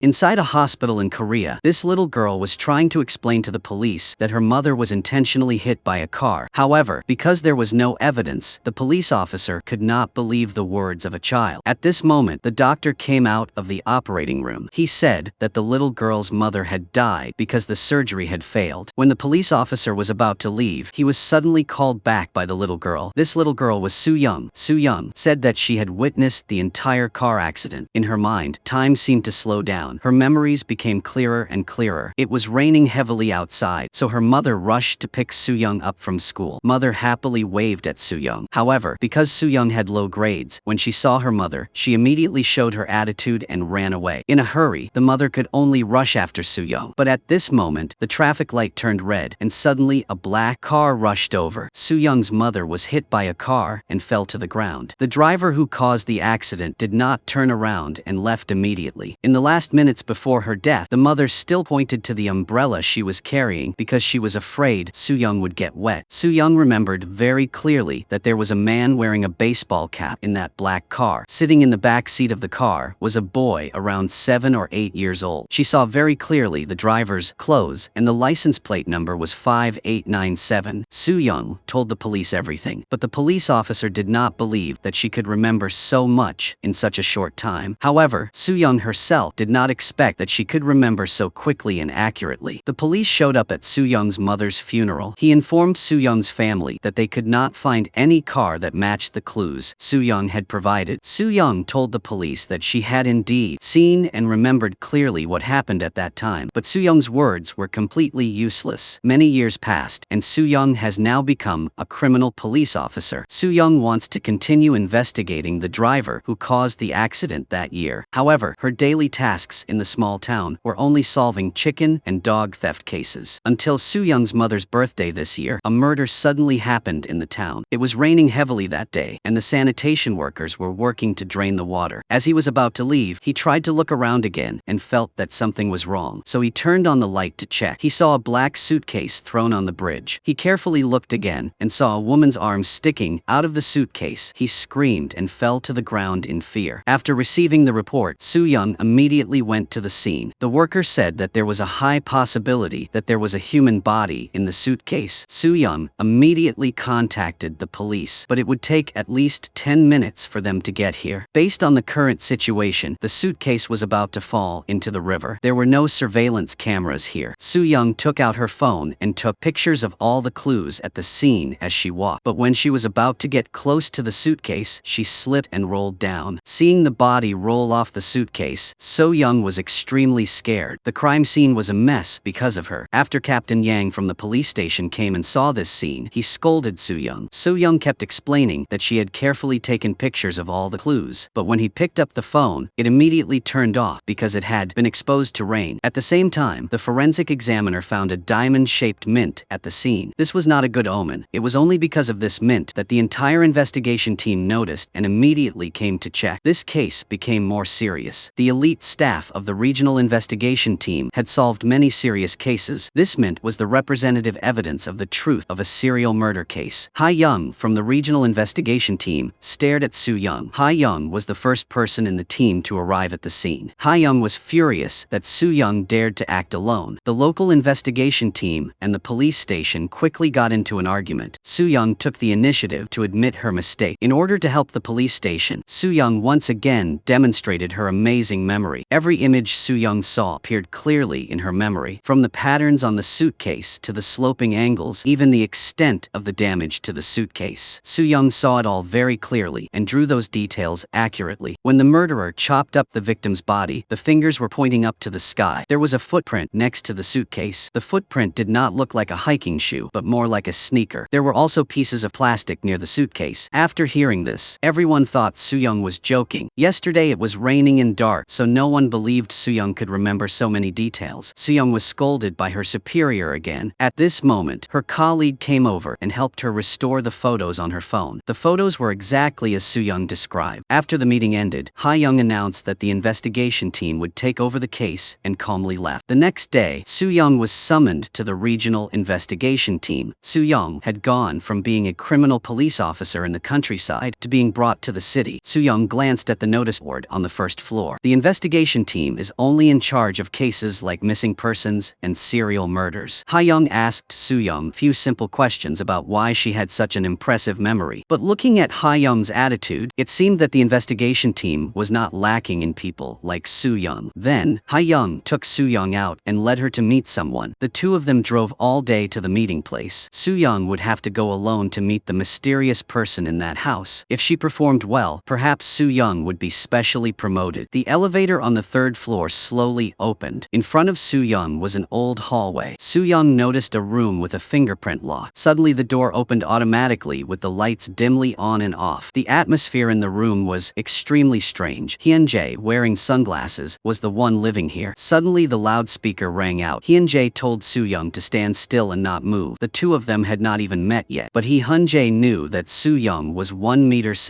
Inside a hospital in Korea, this little girl was trying to explain to the police that her mother was intentionally hit by a car. However, because there was no evidence, the police officer could not believe the words of a child. At this moment, the doctor came out of the operating room. He said that the little girl's mother had died because the surgery had failed. When the police officer was about to leave, he was suddenly called back by the little girl. This little girl was Soo Young. Soo Young said that she had witnessed the entire car accident. In her mind, time seemed to slow down. Her memories became clearer and clearer. It was raining heavily outside, so her mother rushed to pick Soo Young up from school. Mother happily waved at Soo Young. However, because Soo Young had low grades, when she saw her mother, she immediately showed her attitude and ran away. In a hurry, the mother could only rush after Soo Young. But at this moment, the traffic light turned red, and suddenly a black car rushed over. Soo Young's mother was hit by a car and fell to the ground. The driver who caused the accident did not turn around and left immediately. In the last minutes before her death, the mother still pointed to the umbrella she was carrying because she was afraid Soo Young would get wet. Soo Young remembered very clearly that there was a man wearing a baseball cap in that black car. Sitting in the back seat of the car was a boy around 7 or 8 years old. She saw very clearly the driver's clothes, and the license plate number was 5897. Soo Young told the police everything, but the police officer did not believe that she could remember so much in such a short time. However, Soo Young herself did not expect that she could remember so quickly and accurately. The police showed up at Soo Young's mother's funeral. He informed Soo Young's family that they could not find any car that matched the clues Soo Young had provided. Soo Young told the police that she had indeed seen and remembered clearly what happened at that time, but Soo Young's words were completely useless. Many years passed, and Soo Young has now become a criminal police officer. Soo Young wants to continue investigating the driver who caused the accident that year. However, her daily tasks in the small town were only solving chicken and dog theft cases. Until Soo Young's mother's birthday this year, a murder suddenly happened in the town. It was raining heavily that day, and the sanitation workers were working to drain the water. As he was about to leave, he tried to look around again and felt that something was wrong, so he turned on the light to check. He saw a black suitcase thrown on the bridge. He carefully looked again and saw a woman's arm sticking out of the suitcase. He screamed and fell to the ground in fear. After receiving the report, Soo Young immediately went to the scene. The worker said that there was a high possibility that there was a human body in the suitcase. Soo Young immediately contacted the police, but it would take at least 10 minutes for them to get here. Based on the current situation, the suitcase was about to fall into the river. There were no surveillance cameras here. Soo Young took out her phone and took pictures of all the clues at the scene as she walked. But when she was about to get close to the suitcase, she slipped and rolled down. Seeing the body roll off the suitcase, Soo Young was extremely scared. The crime scene was a mess because of her. After Captain Yang from the police station came and saw this scene, he scolded Soo Young. Soo Young kept explaining that she had carefully taken pictures of all the clues, but when he picked up the phone, it immediately turned off because it had been exposed to rain. At the same time, the forensic examiner found a diamond-shaped mint at the scene. This was not a good omen. It was only because of this mint that the entire investigation team noticed and immediately came to check. This case became more serious. The elite staff of the regional investigation team had solved many serious cases. This mint was the representative evidence of the truth of a serial murder case. Ha Young from the regional investigation team stared at Soo Young. Ha Young was the first person in the team to arrive at the scene. Ha Young was furious that Soo Young dared to act alone. The local investigation team and the police station quickly got into an argument. Soo Young took the initiative to admit her mistake. In order to help the police station, Soo Young once again demonstrated her amazing memory. Every image Soo Young saw appeared clearly in her memory, from the patterns on the suitcase to the sloping angles, even the extent of the damage to the suitcase. Soo Young saw it all very clearly and drew those details accurately. When the murderer chopped up the victim's body, the fingers were pointing up to the sky. There was a footprint next to the suitcase. The footprint did not look like a hiking shoe, but more like a sneaker. There were also pieces of plastic near the suitcase. After hearing this, everyone thought Soo Young was joking. Yesterday it was raining and dark, so no one believed Soo Young could remember so many details. Soo Young was scolded by her superior again. At this moment, her colleague came over and helped her restore the photos on her phone. The photos were exactly as Soo Young described. After the meeting ended, Ha Young announced that the investigation team would take over the case and calmly left. The next day, Soo Young was summoned to the regional investigation team. Soo Young had gone from being a criminal police officer in the countryside to being brought to the city. Soo Young glanced at the notice board on the first floor. The investigation team is only in charge of cases like missing persons and serial murders. Ha-young asked Soo-young few simple questions about why she had such an impressive memory. But looking at Ha-young's attitude, it seemed that the investigation team was not lacking in people like Soo-young. Then, Ha-young took Soo-young out and led her to meet someone. The two of them drove all day to the meeting place. Soo-young would have to go alone to meet the mysterious person in that house. If she performed well, perhaps Soo-young would be specially promoted. The elevator on the third floor slowly opened. In front of Soo-young was an old hallway. Soo-young noticed a room with a fingerprint lock. Suddenly the door opened automatically with the lights dimly on and off. The atmosphere in the room was extremely strange. Hyun-jae, wearing sunglasses, was the one living here. Suddenly the loudspeaker rang out. Hyun-jae told Soo-young to stand still and not move. The two of them had not even met yet, but Hyun-jae knew that Soo-young was 1.74 meters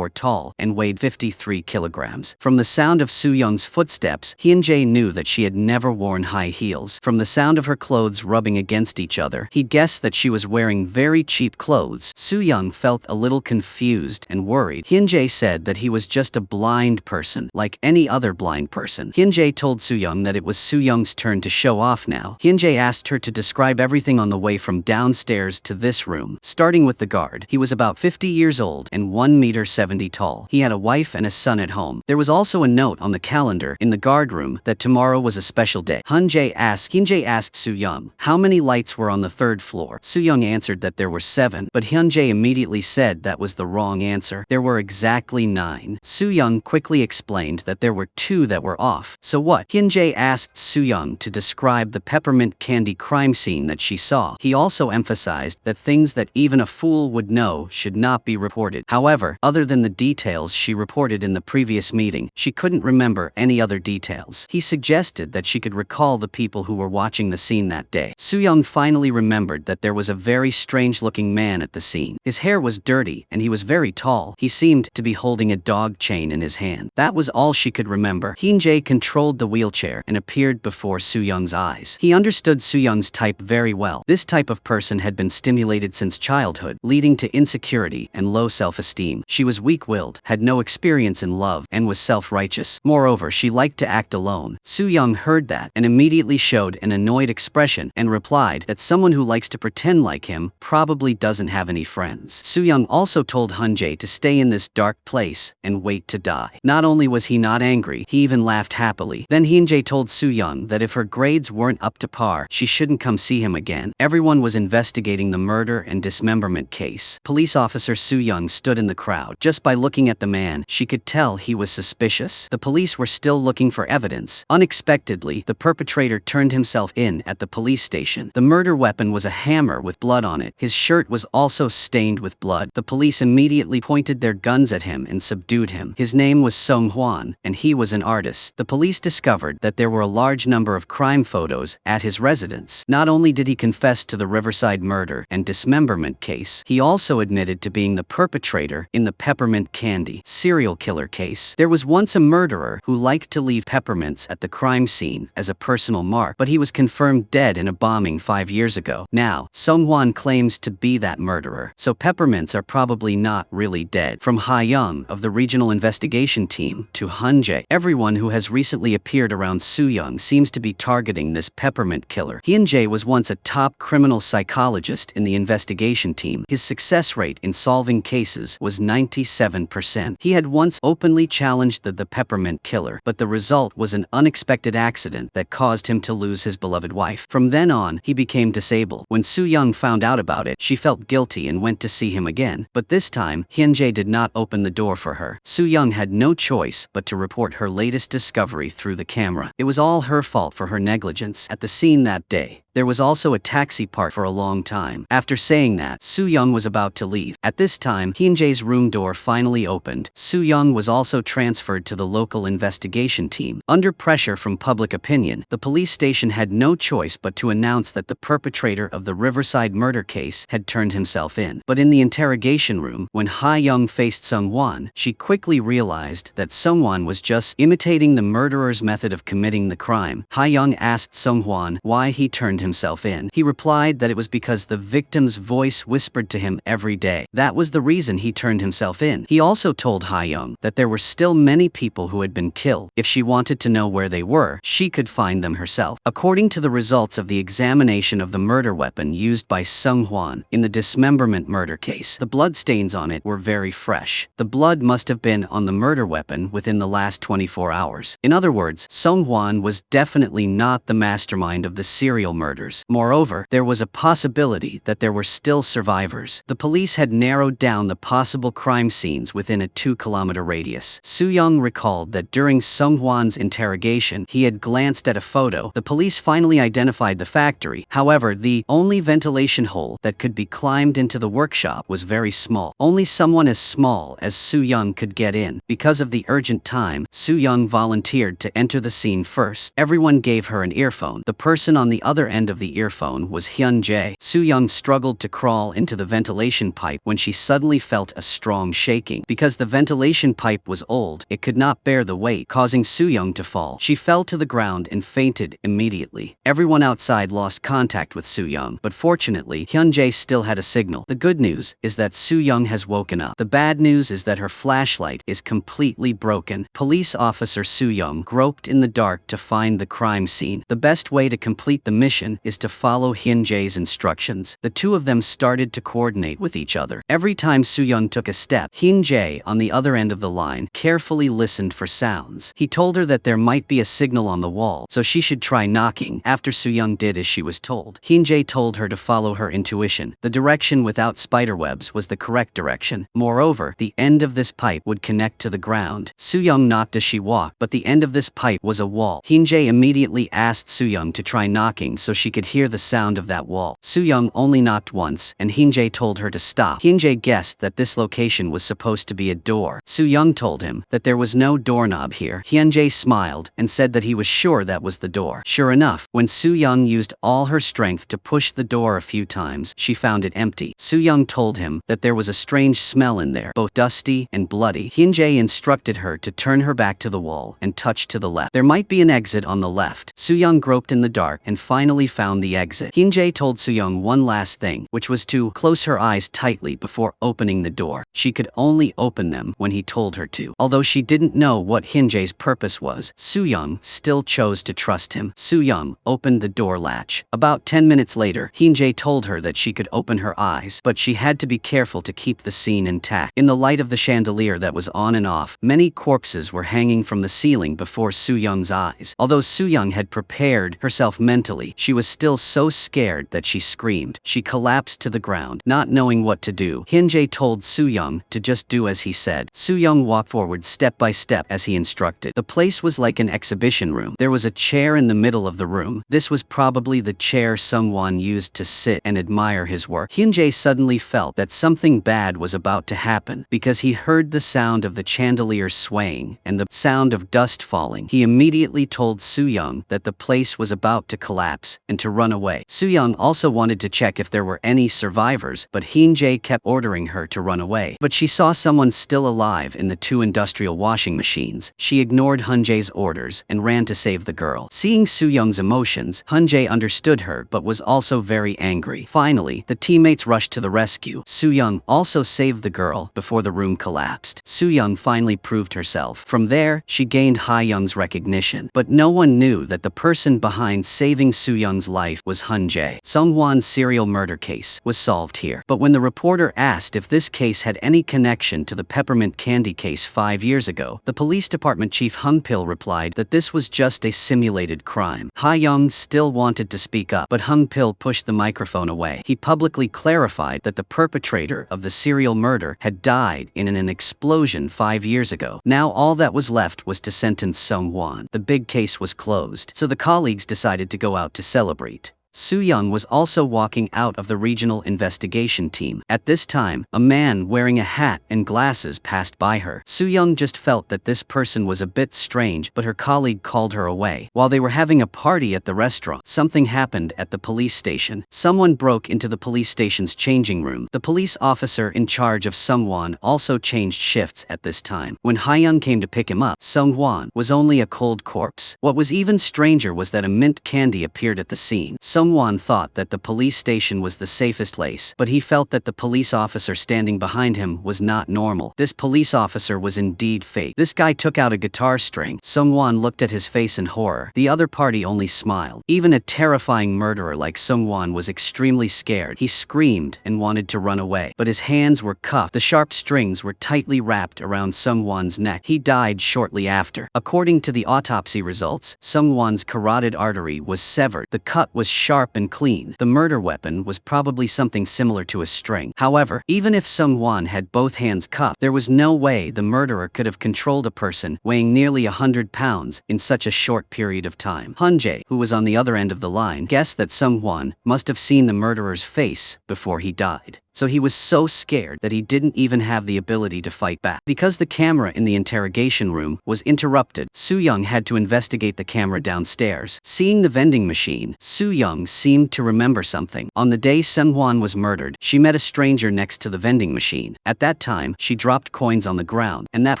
tall and weighed 53 kilograms. From the sound of Soo-young's footsteps, Hyun-jae knew that she had never worn high heels. From the sound of her clothes rubbing against each other, he guessed that she was wearing very cheap clothes. Soo-young felt a little confused and worried. Hyun-jae said that he was just a blind person, like any other blind person. Hyun-jae told Soo-young that it was Soo-young's turn to show off now. Hyun-jae asked her to describe everything on the way from downstairs to this room, starting with the guard. He was about 50 years old and 1.70 meters tall. He had a wife and a son at home. There was also a note on the calendar in the guard room that tomorrow was a special day. Hyun-jae asked Soo-young how many lights were on the third floor. Soo-young answered that there were 7, but Hyun-jae immediately said that was the wrong answer. There were exactly 9. Soo-young quickly explained that there were 2 that were off. So what? Hyun-jae asked Soo-young to describe the peppermint candy crime scene that she saw. He also emphasized that things that even a fool would know should not be reported. However, other than the details she reported in the previous meeting, she couldn't remember any other details. He suggested that she could recall the people who were watching the scene that day. Soo-young finally remembered that there was a very strange-looking man at the scene. His hair was dirty and he was very tall. He seemed to be holding a dog chain in his hand. That was all she could remember. Hyun-jae controlled the wheelchair and appeared before Soo-young's eyes. He understood Soo-young's type very well. This type of person had been stimulated since childhood, leading to insecurity and low self-esteem. She was weak-willed, had no experience in love, and was self-righteous. Moreover, she liked to act alone. Soo-young heard that and immediately showed an annoyed expression and replied that someone who likes to pretend like him probably doesn't have any friends. Soo-young also told Hyun-jae to stay in this dark place and wait to die. Not only was he not angry, he even laughed happily. Then Hyun-jae told Soo-young that if her grades weren't up to par, she shouldn't come see him again. Everyone was investigating the murder and dismemberment case. Police officer Soo-young stood in the crowd. Just by looking at the man, she could tell he was suspicious. The police were still looking for evidence. Unexpectedly, the perpetrator turned himself in at the police station. The murder weapon was a hammer with blood on it. His shirt was also stained with blood. The police immediately pointed their guns at him and subdued him. His name was Sung-hwan, and he was an artist. The police discovered that there were a large number of crime photos at his residence. Not only did he confess to the Riverside murder and dismemberment case, he also admitted to being the perpetrator in the peppermint candy serial killer case. There was once a murderer who liked to leave peppermints at the crime scene as a personal mark, but he was confirmed dead in a bombing 5 years ago. Now, Sung-hwan claims to be that murderer, so peppermints are probably not really dead. From Ha-young of the regional investigation team to Hyun-jae, everyone who has recently appeared around Soo-young seems to be targeting this peppermint killer. Hyun-jae was once a top criminal psychologist in the investigation team. His success rate in solving cases was 97%. He had once openly challenged the peppermint killer, but the result was an unexpected accident that caused him to lose his beloved wife. From then on, he became disabled. When Soo-young found out about it, she felt guilty and went to see him again. But this time, Hyun-jae did not open the door for her. Soo-young had no choice but to report her latest discovery through the camera. It was all her fault for her negligence at the scene that day. There was also a taxi parked for a long time. After saying that, Soo-young was about to leave. At this time, Hyun-jae's room door finally opened. Soo-young was also transferred to the local investigation team. Under pressure from public opinion, the police station had no choice but to announce that the perpetrator of the Riverside murder case had turned himself in. But in the interrogation room, when Ha-young faced Sung-hwan, she quickly realized that Sung-hwan was just imitating the murderer's method of committing the crime. Ha-young asked Sung-hwan why he turned himself in. He replied that it was because the victim's voice whispered to him every day. That was the reason he turned himself in. He also told Ha-young that there were still many people who had been killed. If she wanted to know where they were, she could find them herself. According to the results of the examination of the murder weapon used by Sung-hwan in the dismemberment murder case, the bloodstains on it were very fresh. The blood must have been on the murder weapon within the last 24 hours. In other words, Sung-hwan was definitely not the mastermind of the serial murders. Moreover, there was a possibility that there were still survivors. The police had narrowed down the possible crime scenes within a 2-kilometer radius. Soo-young recalled that during Sung-hwan's interrogation, he had glanced at a photo. The police finally identified the factory. However, the only ventilation hole that could be climbed into the workshop was very small. Only someone as small as Soo-young could get in. Because of the urgent time, Soo-young volunteered to enter the scene first. Everyone gave her an earphone. The person on the other end of the earphone was Hyun-jae. Soo-young struggled to crawl into the ventilation pipe when she suddenly felt a strong shaking. Because the ventilation pipe was old, it could not bear the weight, causing Soo-young to fall. She fell to the ground and fainted immediately. Everyone outside lost contact with Soo-young, but fortunately, Hyun-jae still had a signal. The good news is that Soo-young has woken up. The bad news is that her flashlight is completely broken. Police officer Soo-young groped in the dark to find the crime scene. The best way to complete the mission is to follow Hyun-jae's instructions. The two of them started to coordinate with each other. Every time Soo-young took a step, Hyun-jae, on the other end of the line, carefully listened for sounds. He told her that there might be a signal on the wall, so she should try knocking. After Soo-young did as she was told, Hyun-jae told her to follow her intuition. The direction without spiderwebs was the correct direction. Moreover, the end of this pipe would connect to the ground. Soo-young knocked as she walked, but the end of this pipe was a wall. Hyun-jae immediately asked Soo-young to try knocking so she could hear the sound of that wall. Soo-young only knocked once, and Hyun-jae told her to stop. Hyun-jae guessed that this location was supposed to be a door. Soo-young told him that there was no doorknob here. Hyun-jae smiled and said that he was sure that was the door. Sure enough, when Soo-young used all her strength to push the door a few times, she found it empty. Soo-young told him that there was a strange smell in there, both dusty and bloody. Hyun-jae instructed her to turn her back to the wall and touch to the left. There might be an exit on the left. Soo-young groped in the dark and finally found the exit. Hyun-jae told Soo-young one last thing, which was to close her eyes tightly before opening the door. She could only open them when he told her to. Although she didn't know what Hyun-jae's purpose was, Soo-young still chose to trust him. Soo-young opened the door latch. About 10 minutes later, Hyun-jae told her that she could open her eyes, but she had to be careful to keep the scene intact. In the light of the chandelier that was on and off, many corpses were hanging from the ceiling before Soo-young's eyes. Although Soo-young had prepared herself mentally, she was still so scared that she screamed. She collapsed to the ground, not knowing what to do. Hyun-jae told Soo-young to just do as he said. Soo-young walked forward step by step as he instructed. The place was like an exhibition room. There was a chair in the middle of the room. This was probably the chair Sung-hwan used to sit and admire his work. Hyun-jae suddenly felt that something bad was about to happen because he heard the sound of the chandelier swaying and the sound of dust falling. He immediately told Soo-young that the place was about to collapse and to run away. Soo-young also wanted to check if there were any survivors, but Hyun-jae kept ordering her to run away. But she saw someone still alive in the 2 industrial washing machines. She ignored Hyun-jae's orders and ran to save the girl. Seeing Soo-young's emotions, Hyun-jae understood her but was also very angry. Finally, the teammates rushed to the rescue. Soo-young also saved the girl before the room collapsed. Soo-young finally proved herself. From there, she gained Ha-young's recognition. But no one knew that the person behind saving Soo-young's life was Hyun-jae. Sung-hwan's serial murder case was solved here. But when the reporter asked if this case had any connection to the peppermint candy case 5 years ago, the police department chief Hung-pil replied that this was just a simulated crime. Ha-young still wanted to speak up, but Hung-pil pushed the microphone away. He publicly clarified that the perpetrator of the serial murder had died in an explosion 5 years ago. Now all that was left was to sentence Sung-hwan. The big case was closed, so the colleagues decided to go out to celebrate. Soo-young was also walking out of the regional investigation team. At this time, a man wearing a hat and glasses passed by her. Soo-young just felt that this person was a bit strange, but her colleague called her away. While they were having a party at the restaurant, something happened at the police station. Someone broke into the police station's changing room. The police officer in charge of Sung-hwan also changed shifts at this time. When Ha-young came to pick him up, Sung-hwan was only a cold corpse. What was even stranger was that a mint candy appeared at the scene. Sung-won thought that the police station was the safest place, but he felt that the police officer standing behind him was not normal. This police officer was indeed fake. This guy took out a guitar string. Sung-won looked at his face in horror. The other party only smiled. Even a terrifying murderer like Sung-won was extremely scared. He screamed and wanted to run away, but his hands were cuffed. The sharp strings were tightly wrapped around Sung-won's neck. He died shortly after. According to the autopsy results, Sung-won's carotid artery was severed. The cut was sharp and clean. The murder weapon was probably something similar to a string. However, even if Sung-won had both hands cuffed, there was no way the murderer could have controlled a person weighing nearly 100 pounds in such a short period of time. Hunjae, who was on the other end of the line, guessed that Sung-won must have seen the murderer's face before he died. So he was so scared that he didn't even have the ability to fight back. Because the camera in the interrogation room was interrupted, Soo-young had to investigate the camera downstairs. Seeing the vending machine, Soo-young seemed to remember something. On the day Sung-won was murdered, she met a stranger next to the vending machine. At that time, she dropped coins on the ground, and that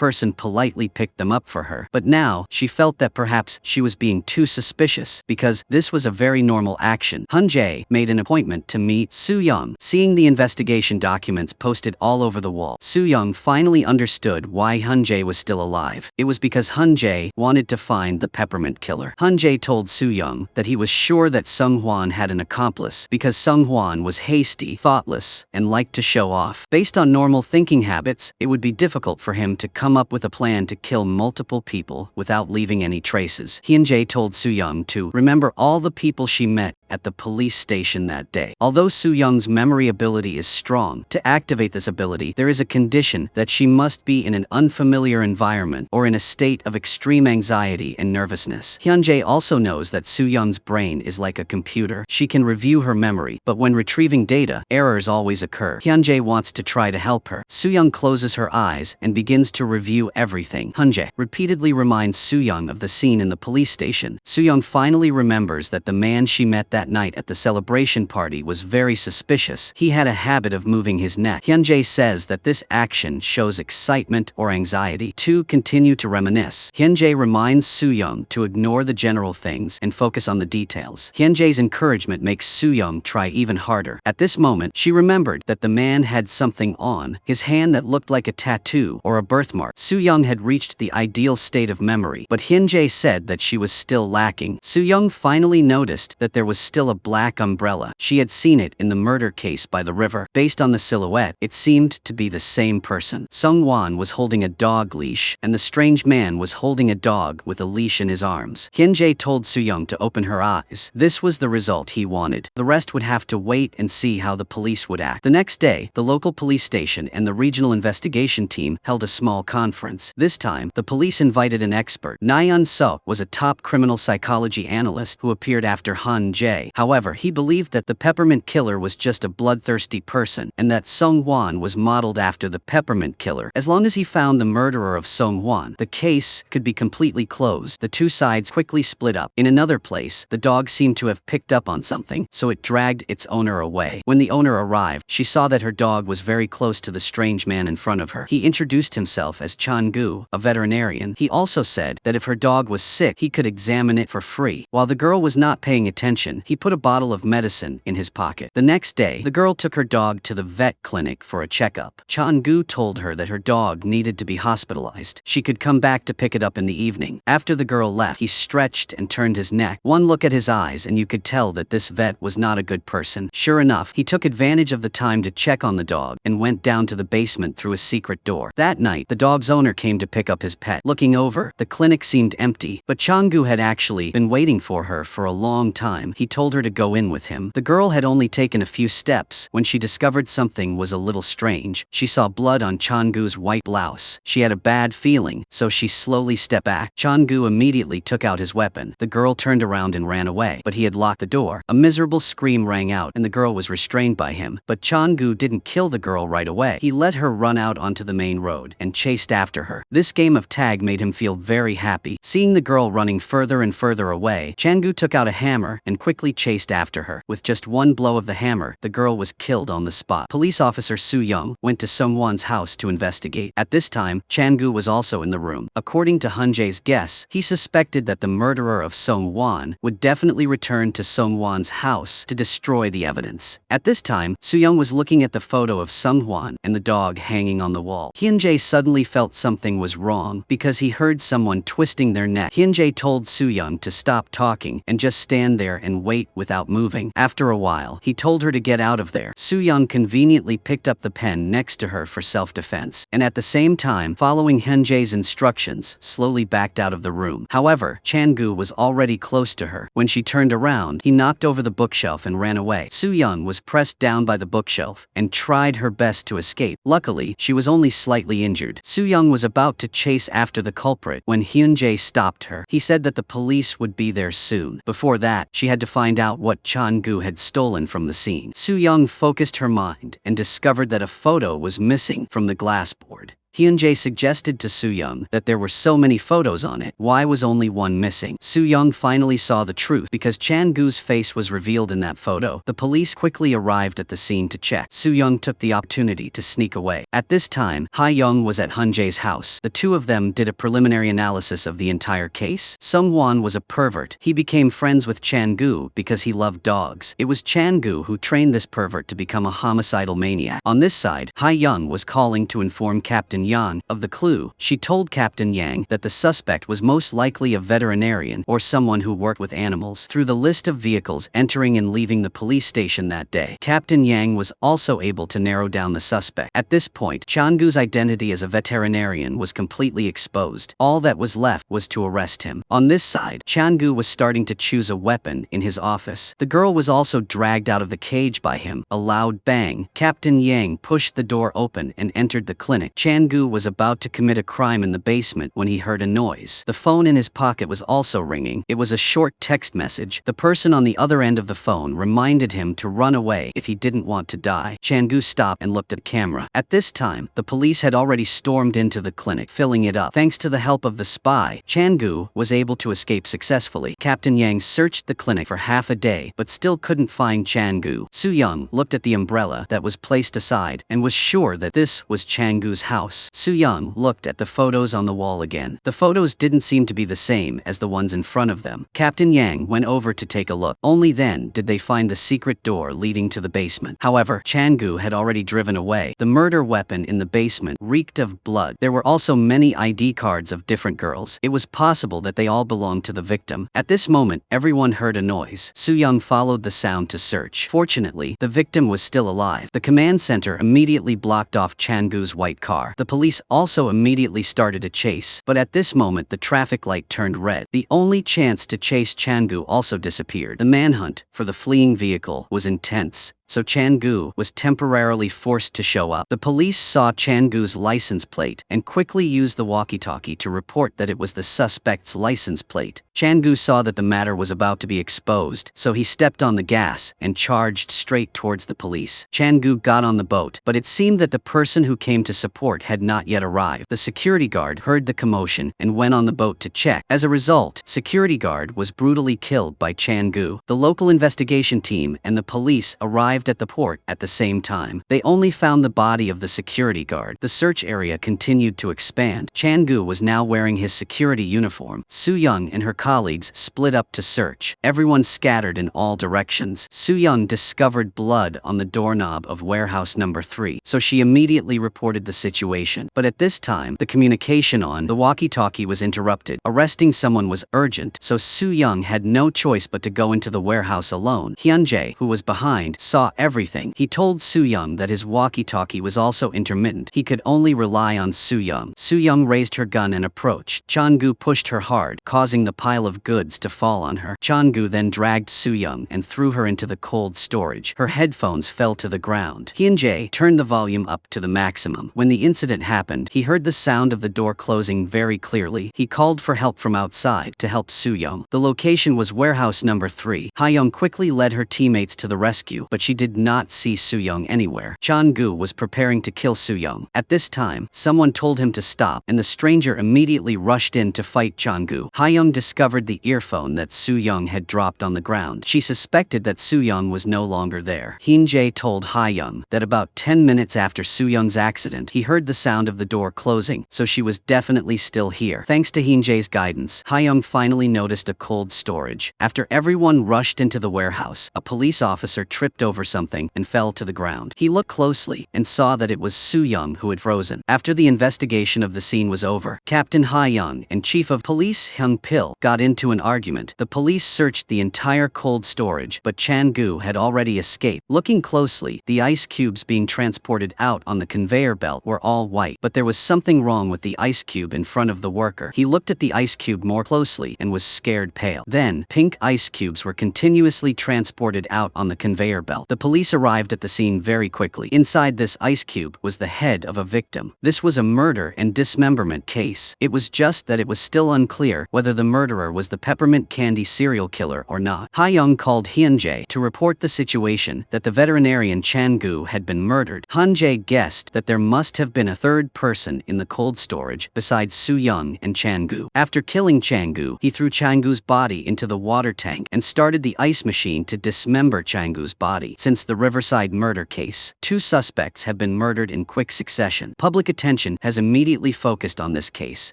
person politely picked them up for her. But now, she felt that perhaps she was being too suspicious, because this was a very normal action. Hunjae made an appointment to meet Soo-young. Seeing the investigation documents posted all over the wall, Soo-young finally understood why Hunjae was still alive. It was because Hunjae wanted to find the peppermint killer. Hunjae told Soo-young that he was sure that Sung-hwan had an accomplice because Sung-hwan was hasty, thoughtless, and liked to show off. Based on normal thinking habits, it would be difficult for him to come up with a plan to kill multiple people without leaving any traces. Hunjae told Soo-young to remember all the people she met at the police station that day. Although Soo-young's memory ability is strong, to activate this ability, there is a condition that she must be in an unfamiliar environment or in a state of extreme anxiety and nervousness. Hunjae also knows that Soo-young's brain is like a computer. She can review her memory, but when retrieving data, errors always occur. Hunjae wants to try to help her. Soo-young closes her eyes and begins to review everything. Hunjae repeatedly reminds Soo-young of the scene in the police station. Soo-young finally remembers that the man she met that night at the celebration party was very suspicious. He had a habit of moving his neck. Hunjae says that this action shows excitement or anxiety. To continue to reminisce, Hunjae reminds Soo-young to ignore the general things and focus on the details. Hunjae's encouragement makes Soo-young try even harder. At this moment, she remembered that the man had something on his hand that looked like a tattoo or a birthmark. Soo-young had reached the ideal state of memory, but Hunjae said that she was still lacking. Soo-young finally noticed that there was still a black umbrella. She had seen it in the murder case by the river. Based on the silhouette, it seemed to be the same person. Sung-won was holding a dog leash, and the strange man was holding a dog with a leash in his arms. Hunjae told Soo-young to open her eyes. This was the result he wanted. The rest would have to wait and see how the police would act. The next day, the local police station and the regional investigation team held a small conference. This time, the police invited an expert. Nayeon Suk was a top criminal psychology analyst who appeared after Hunjae. However, he believed that the peppermint killer was just a bloodthirsty person, and that Sung-won was modeled after the peppermint killer. As long as he found the murderer of Sung-won, the case could be completely closed. The two sides quickly split up. In another place, the dog seemed to have picked up on something, so it dragged its owner away. When the owner arrived, she saw that her dog was very close to the strange man in front of her. He introduced himself as Chang-gu, a veterinarian. He also said that if her dog was sick, he could examine it for free. While the girl was not paying attention, he put a bottle of medicine in his pocket. The next day, the girl took her dog to the vet clinic for a checkup. Chang-gu told her that her dog needed to be hospitalized. She could come back to pick it up in the evening. After the girl left, he stretched and turned his neck. One look at his eyes and you could tell that this vet was not a good person. Sure enough, he took advantage of the time to check on the dog and went down to the basement through a secret door. That night, the dog's owner came to pick up his pet. Looking over, the clinic seemed empty, but Chang-gu had actually been waiting for her for a long time. He told her to go in with him. The girl had only taken a few steps when she discovered something was a little strange. She saw blood on Chang-gu's white blouse. She had a bad feeling, so she slowly stepped back. Chang-gu immediately took out his weapon. The girl turned around and ran away, but he had locked the door. A miserable scream rang out and the girl was restrained by him, but Chang-gu didn't kill the girl right away. He let her run out onto the main road and chased after her. This game of tag made him feel very happy. Seeing the girl running further and further away, Chang-gu took out a hammer and quickly quickly chased after her. With just one blow of the hammer, the girl was killed on the spot. Police officer Soo Young went to Sung-won's house to investigate. At this time, Chan-gu was also in the room. According to Hun-jae's guess, he suspected that the murderer of Sung-won would definitely return to Sung-won's house to destroy the evidence. At this time, Soo Young was looking at the photo of Sung-won and the dog hanging on the wall. Hyun-jae suddenly felt something was wrong because he heard someone twisting their neck. Hyun-jae told Soo Young to stop talking and just stand there and wait without moving. After a while, he told her to get out of there. Soo Young conveniently picked up the pen next to her for self-defense, and at the same time, following Hyun-jae's instructions, slowly backed out of the room. However, Chan-gu was already close to her. When she turned around, he knocked over the bookshelf and ran away. Soo Young was pressed down by the bookshelf and tried her best to escape. Luckily, she was only slightly injured. Soo Young was about to chase after the culprit when Hyun-jae stopped her. He said that the police would be there soon. Before that, she had to find out what Chan-gu had stolen from the scene. Soo Young focused her mind and discovered that a photo was missing from the glass board. Hyun-jae suggested to Soo Young that there were so many photos on it, why was only one missing? Soo Young finally saw the truth because Chan-gu's face was revealed in that photo. The police quickly arrived at the scene to check. Soo Young took the opportunity to sneak away. At this time, Ha-young was at Hun-jae's house. The two of them did a preliminary analysis of the entire case. Sung-won was a pervert. He became friends with Chan-gu because he loved dogs. It was Chan-gu who trained this pervert to become a homicidal maniac. On this side, Ha-young was calling to inform Captain Yang of the clue. She told Captain Yang that the suspect was most likely a veterinarian or someone who worked with animals. Through the list of vehicles entering and leaving the police station that day, Captain Yang was also able to narrow down the suspect. At this point, Chan-gu's identity as a veterinarian was completely exposed. All that was left was to arrest him. On this side, Chan-gu was starting to choose a weapon in his office. The girl was also dragged out of the cage by him. A loud bang. Captain Yang pushed the door open and entered the clinic. Chan-gu was about to commit a crime in the basement when he heard a noise. The phone in his pocket was also ringing. It was a short text message. The person on the other end of the phone reminded him to run away if he didn't want to die. Chan-gu stopped and looked at the camera. At this time, the police had already stormed into the clinic, filling it up. Thanks to the help of the spy, Chan-gu was able to escape successfully. Captain Yang searched the clinic for half a day, but still couldn't find Chan-gu. Soo Young looked at the umbrella that was placed aside and was sure that this was Chan-gu's house. Soo Young looked at the photos on the wall again. The photos didn't seem to be the same as the ones in front of them. Captain Yang went over to take a look. Only then did they find the secret door leading to the basement. However, Chan-gu had already driven away. The murder weapon in the basement reeked of blood. There were also many ID cards of different girls. It was possible that they all belonged to the victim. At this moment, everyone heard a noise. Soo Young followed the sound to search. Fortunately, the victim was still alive. The command center immediately blocked off Chan-gu's white car. The police also immediately started a chase, but at this moment the traffic light turned red. The only chance to chase Chan-gu also disappeared. The manhunt for the fleeing vehicle was intense, so Chan-gu was temporarily forced to show up. The police saw Chan-gu's license plate and quickly used the walkie-talkie to report that it was the suspect's license plate. Chan-gu saw that the matter was about to be exposed, so he stepped on the gas and charged straight towards the police. Chan-gu got on the boat, but it seemed that the person who came to support had not yet arrived. The security guard heard the commotion and went on the boat to check. As a result, security guard was brutally killed by Chan-gu. The local investigation team and the police arrived at the port at the same time. They only found the body of the security guard. The search area continued to expand. Chan-gu was now wearing his security uniform. Soo Young and her colleagues split up to search. Everyone scattered in all directions. Soo Young discovered blood on the doorknob of warehouse number 3, so she immediately reported the situation. But at this time, the communication on the walkie-talkie was interrupted. Arresting someone was urgent, so Soo Young had no choice but to go into the warehouse alone. Hyun-jae, who was behind, saw everything. He told Soo Young that his walkie-talkie was also intermittent. He could only rely on Soo Young. Soo Young raised her gun and approached. Chan-gu pushed her hard, causing the pile of goods to fall on her. Chan-gu then dragged Soo Young and threw her into the cold storage. Her headphones fell to the ground. Hyun-jae turned the volume up to the maximum. When the incident happened, he heard the sound of the door closing very clearly. He called for help from outside to help Soo Young. The location was warehouse number 3. Ha-young quickly led her teammates to the rescue, but she she did not see Soo-young anywhere. Chang-gu was preparing to kill Soo-young. At this time, someone told him to stop, and the stranger immediately rushed in to fight Chang-gu. Ha-young discovered the earphone that Soo-young had dropped on the ground. She suspected that Soo-young was no longer there. Hyun-jae told Ha-young that about 10 minutes after Soo-young's accident, he heard the sound of the door closing, so she was definitely still here. Thanks to Hyun-jae's guidance, Ha-young finally noticed a cold storage. After everyone rushed into the warehouse, a police officer tripped over something and fell to the ground. He looked closely and saw that it was Soo-young who had frozen. After the investigation of the scene was over, Captain Ha-young and Chief of Police Hyung-pil got into an argument. The police searched the entire cold storage, but Chang-gu had already escaped. Looking closely, the ice cubes being transported out on the conveyor belt were all white, but there was something wrong with the ice cube in front of the worker. He looked at the ice cube more closely and was scared pale. Then, pink ice cubes were continuously transported out on the conveyor belt. The police arrived at the scene very quickly. Inside this ice cube was the head of a victim. This was a murder and dismemberment case. It was just that it was still unclear whether the murderer was the peppermint candy serial killer or not. Ha-young called Hyun-jae to report the situation that the veterinarian Chang-gu had been murdered. Hyun-jae guessed that there must have been a third person in the cold storage besides Soo-young and Chang-gu. After killing Chang-gu, he threw Chang-gu's body into the water tank and started the ice machine to dismember Chang-gu's body. Since the Riverside murder case, 2 suspects have been murdered in quick succession. Public attention has immediately focused on this case.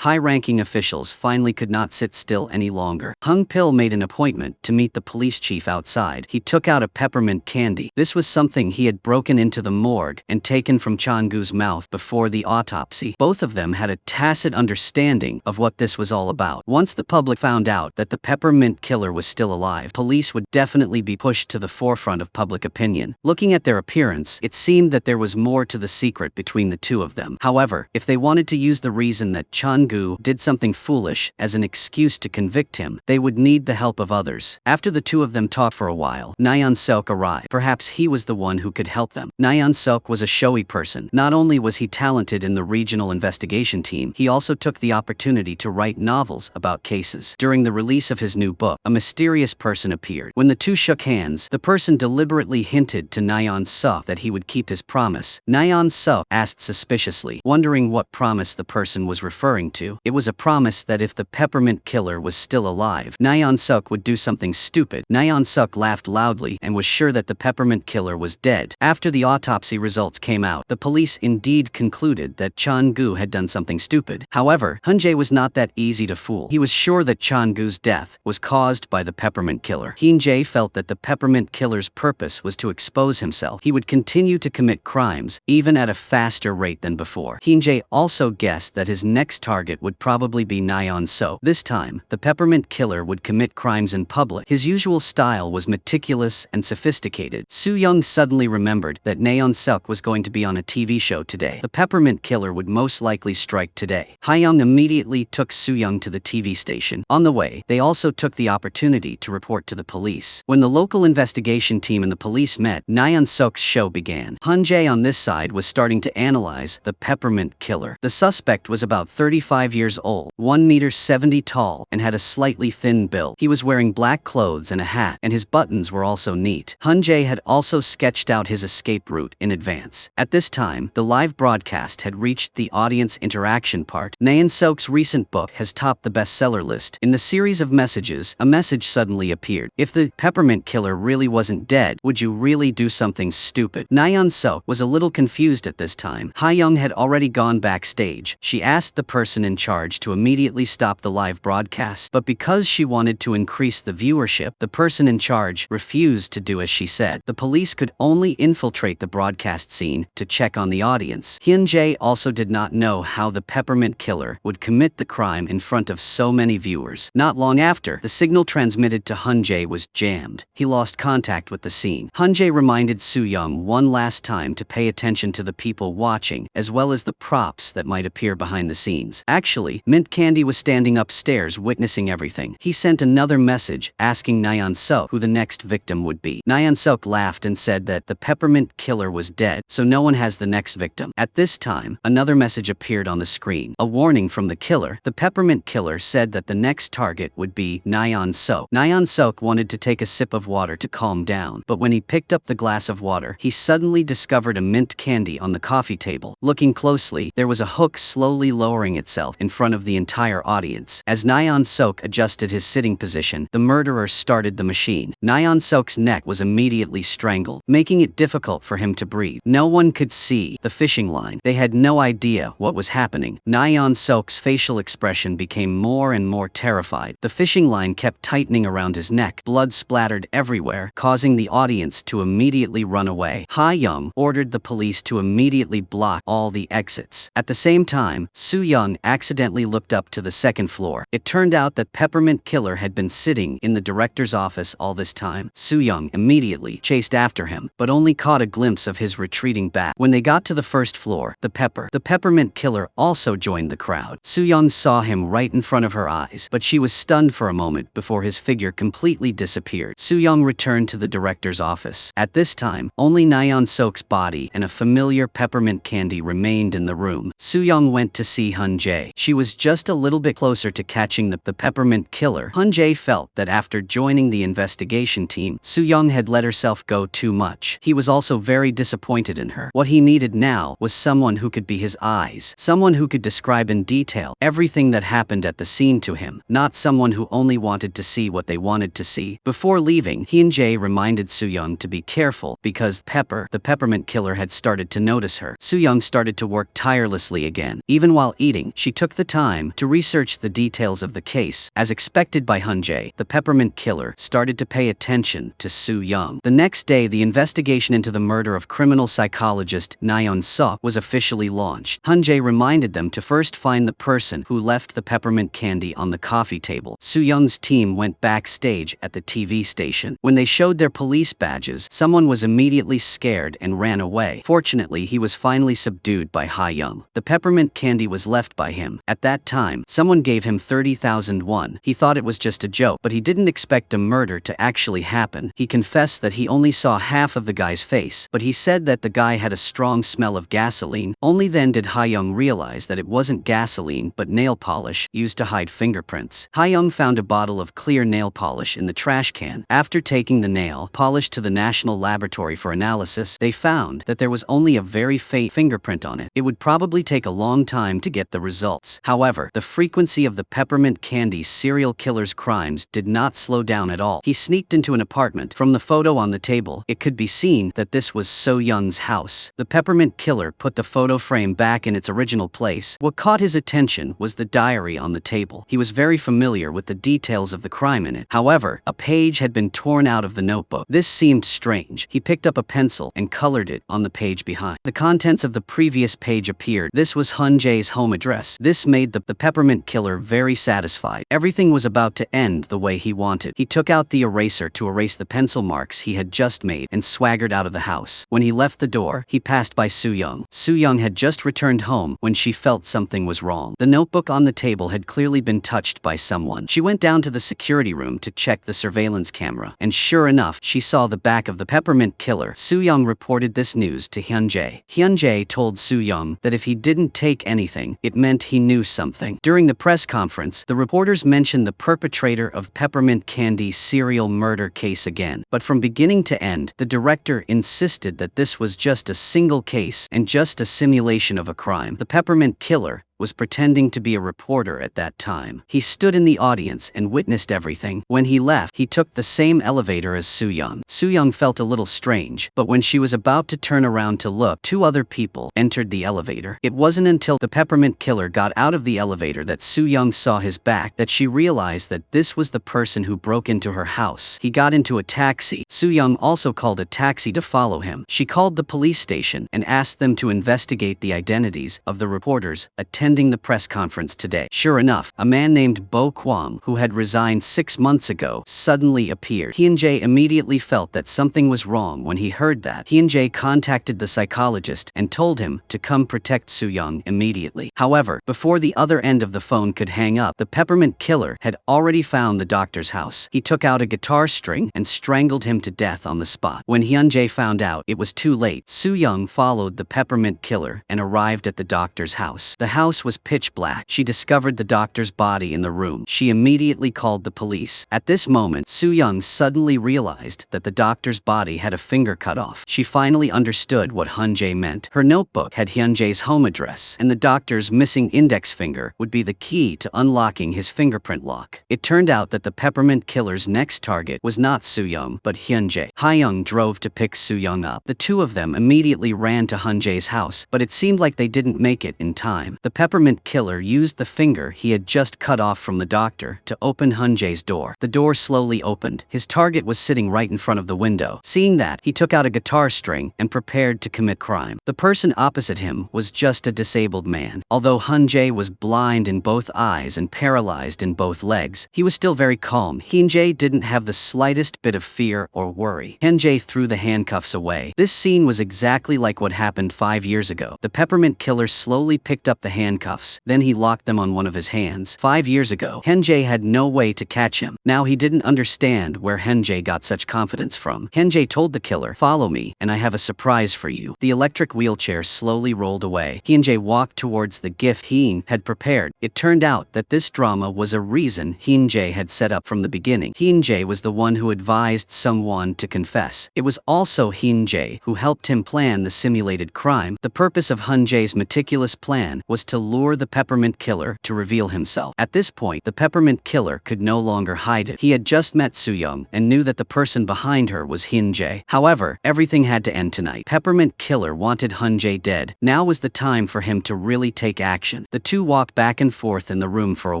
High-ranking officials finally could not sit still any longer. Hyung-pil made an appointment to meet the police chief outside. He took out a peppermint candy. This was something he had broken into the morgue and taken from Chang-gu's mouth before the autopsy. Both of them had a tacit understanding of what this was all about. Once the public found out that the peppermint killer was still alive, police would definitely be pushed to the forefront of public opinion. Looking at their appearance, it seemed that there was more to the secret between the two of them. However, if they wanted to use the reason that Chang-gu did something foolish as an excuse to convict him, they would need the help of others. After the two of them talked for a while, Nayeon-seok arrived. Perhaps he was the one who could help them. Nayeon-seok was a showy person. Not only was he talented in the regional investigation team, he also took the opportunity to write novels about cases. During the release of his new book, a mysterious person appeared. When the two shook hands, the person deliberately hinted to Nayeon-seok that he would keep his promise. Nayeon-seok asked suspiciously, wondering what promise the person was referring to. It was a promise that if the peppermint killer was still alive, Nayeon-seok would do something stupid. Nayeon-seok laughed loudly and was sure that the peppermint killer was dead. After the autopsy results came out, the police indeed concluded that Chang-gu had done something stupid. However, Hyun-jae was not that easy to fool. He was sure that Chang-gu's death was caused by the peppermint killer. Hyun-jae felt that the peppermint killer's purpose was to expose himself. He would continue to commit crimes, even at a faster rate than before. Hyun-jae also guessed that his next target would probably be Nayeon-seok. This time, the peppermint killer would commit crimes in public. His usual style was meticulous and sophisticated. Soo-young suddenly remembered that Nayeon-seok was going to be on a TV show today. The peppermint killer would most likely strike today. Ha-young immediately took Soo-young to the TV station. On the way, they also took the opportunity to report to the police. When the local investigation team and the police met, Nayeon-seok's show began. Hyun-jae on this side was starting to analyze the peppermint killer. The suspect was about 35 years old, 1.70 meters tall, and had a slightly thin build. He was wearing black clothes and a hat, and his buttons were also neat. Hyun-jae had also sketched out his escape route in advance. At this time, the live broadcast had reached the audience interaction part. Nayeon-seok's recent book has topped the bestseller list. In the series of messages, a message suddenly appeared. If the peppermint killer really wasn't dead, would you really do something stupid? Nayeon-seok was a little confused at this time. Ha-young had already gone backstage. She asked the person in charge to immediately stop the live broadcast, but because she wanted to increase the viewership, the person in charge refused to do as she said. The police could only infiltrate the broadcast scene to check on the audience. Hyun-jae also did not know how the peppermint killer would commit the crime in front of so many viewers. Not long after, the signal transmitted to Hyun-jae was jammed. He lost contact with the scene. Hyun-jae reminded Soo-young one last time to pay attention to the people watching, as well as the props that might appear behind the scenes. Actually, Mint Candy was standing upstairs witnessing everything. He sent another message asking Nayeon-seok who the next victim would be. Nayeon-seok laughed and said that the peppermint killer was dead, so no one has the next victim. At this time, another message appeared on the screen. A warning from the killer. The peppermint killer said that the next target would be Nayeon-seok. Nayeon-seok wanted to take a sip of water to calm down, but when he picked up the glass of water, he suddenly discovered a mint candy on the coffee table. Looking closely, there was a hook slowly lowering itself in front of the entire audience. As Nyan Sok adjusted his sitting position, the murderer started the machine. Nyan Sok's neck was immediately strangled, making it difficult for him to breathe. No one could see the fishing line. They had no idea what was happening. Nyan Sok's facial expression became more and more terrified. The fishing line kept tightening around his neck. Blood splattered everywhere, causing the audience to immediately run away. Ha Young ordered the police to immediately block all the exits. At the same time, Su Young accidentally looked up to the second floor. It turned out that Peppermint Killer had been sitting in the director's office all this time. Su Young immediately chased after him, but only caught a glimpse of his retreating back. When they got to the first floor, the Peppermint Killer also joined the crowd. Su Young saw him right in front of her eyes, but she was stunned for a moment before his figure completely disappeared. Su Young returned to the director's office. At this time, only Nyan Sok's body and a familiar peppermint candy remained in the room. Su Young went to see Hun Jae. She was just a little bit closer to catching the Peppermint Killer. Hun Jae felt that after joining the investigation team, Su Young had let herself go too much. He was also very disappointed in her. What he needed now was someone who could be his eyes, someone who could describe in detail everything that happened at the scene to him, not someone who only wanted to see what they wanted to see. Before leaving, Hun Jae reminded Su Young to be careful because the Peppermint Killer, had started to notice her. Su Young started to work tirelessly again. Even while eating, she took the time to research the details of the case. As expected by Hun Jae, the Peppermint Killer started to pay attention to Su Young. The next day, the investigation into the murder of criminal psychologist Nyan Sok was officially launched. Hun Jae reminded them to first find the person who left the peppermint candy on the coffee table. Su Young's team went backstage at the TV station. When they showed their police badges, someone was immediately scared and ran away. Fortunately, he was finally subdued by Ha Young. The peppermint candy was left by him. At that time, someone gave him 30,000 won. He thought it was just a joke, but he didn't expect a murder to actually happen. He confessed that he only saw half of the guy's face, but he said that the guy had a strong smell of gasoline. Only then did Ha Young realize that it wasn't gasoline but nail polish used to hide fingerprints. Ha Young found a bottle of clear nail polish in the trash can. After taking the nail polish to the National Laboratory for analysis, they found that there was only a very faint fingerprint on it. It would probably take a long time to get the results. However, the frequency of the peppermint candy serial killer's crimes did not slow down at all. He sneaked into an apartment. From the photo on the table, it could be seen that this was So Young's house. The peppermint killer put the photo frame back in its original place. What caught his attention was the diary on the table. He was very familiar with the details of the crime in it. However, a page had been torn out of the notebook. This seemed strange. He picked up a pencil and colored it on the page behind. The contents of the previous page appeared. This was Hun Jae's home address. This made the peppermint killer very satisfied. Everything was about to end the way he wanted. He took out the eraser to erase the pencil marks he had just made and swaggered out of the house. When he left the door, he passed by Su Young. Su Young had just returned home when she felt something was wrong. The notebook on the table had clearly been touched by someone. She went down to the security room to check the surveillance camera, and sure enough, she saw the back of the peppermint killer. Su Young reported this news to Hun Jae. Hun Jae told Su Young that if he didn't take anything, it meant he knew something. During the press conference, the reporters mentioned the perpetrator of peppermint candy serial murder case again. But from beginning to end, the director insisted that this was just a single case and just a simulation of a crime. The peppermint killer was pretending to be a reporter at that time. He stood in the audience and witnessed everything. When he left, he took the same elevator as Su Young. Su Young felt a little strange, but when she was about to turn around to look, two other people entered the elevator. It wasn't until the peppermint killer got out of the elevator that Su Young saw his back that she realized that this was the person who broke into her house. He got into a taxi. Su Young also called a taxi to follow him. She called the police station and asked them to investigate the identities of the reporters attending the press conference today. Sure enough, a man named Bo Kwam, who had resigned 6 months ago, suddenly appeared. Hun Jae immediately felt that something was wrong when he heard that. Hun Jae contacted the psychologist and told him to come protect Su Young immediately. However, before the other end of the phone could hang up, the peppermint killer had already found the doctor's house. He took out a guitar string and strangled him to death on the spot. When Hun Jae found out, it was too late. Su Young followed the peppermint killer and arrived at the doctor's house. The house house was pitch black. She discovered the doctor's body in the room. She immediately called the police. At this moment, Soo-young suddenly realized that the doctor's body had a finger cut off. She finally understood what Hyun-jae meant. Her notebook had Hyun-jae's home address, and the doctor's missing index finger would be the key to unlocking his fingerprint lock. It turned out that the peppermint killer's next target was not Soo-young, but Hyun-jae. Hae-young drove to pick Soo-young up. The two of them immediately ran to Hyun-jae's house, but it seemed like they didn't make it in time. The peppermint killer used the finger he had just cut off from the doctor to open Hyun-jae's door. The door slowly opened. His target was sitting right in front of the window. Seeing that, he took out a guitar string and prepared to commit crime. The person opposite him was just a disabled man. Although Hyun-jae was blind in both eyes and paralyzed in both legs, he was still very calm. Hyun-jae didn't have the slightest bit of fear or worry. Hyun-jae threw the handcuffs away. This scene was exactly like what happened 5 years ago. The peppermint killer slowly picked up the handcuffs, then he locked them on one of his hands. 5 years ago, Hyun-jae had no way to catch him. Now he didn't understand where Hyun-jae got such confidence from. Hyun-jae told the killer, "Follow me, and I have a surprise for you." The electric wheelchair slowly rolled away. Hyun-jae walked towards the gift Hyun had prepared. It turned out that this drama was a reason Hyun-jae had set up from the beginning. Hyun-jae was the one who advised someone to confess. It was also Hyun-jae who helped him plan the simulated crime. The purpose of Hyun-jae's meticulous plan was to lure the peppermint killer to reveal himself. At this point, the peppermint killer could no longer hide it. He had just met Soo-young and knew that the person behind her was Hyun-jae. However, everything had to end tonight. Peppermint killer wanted Hyun-jae dead. Now was the time for him to really take action. The two walked back and forth in the room for a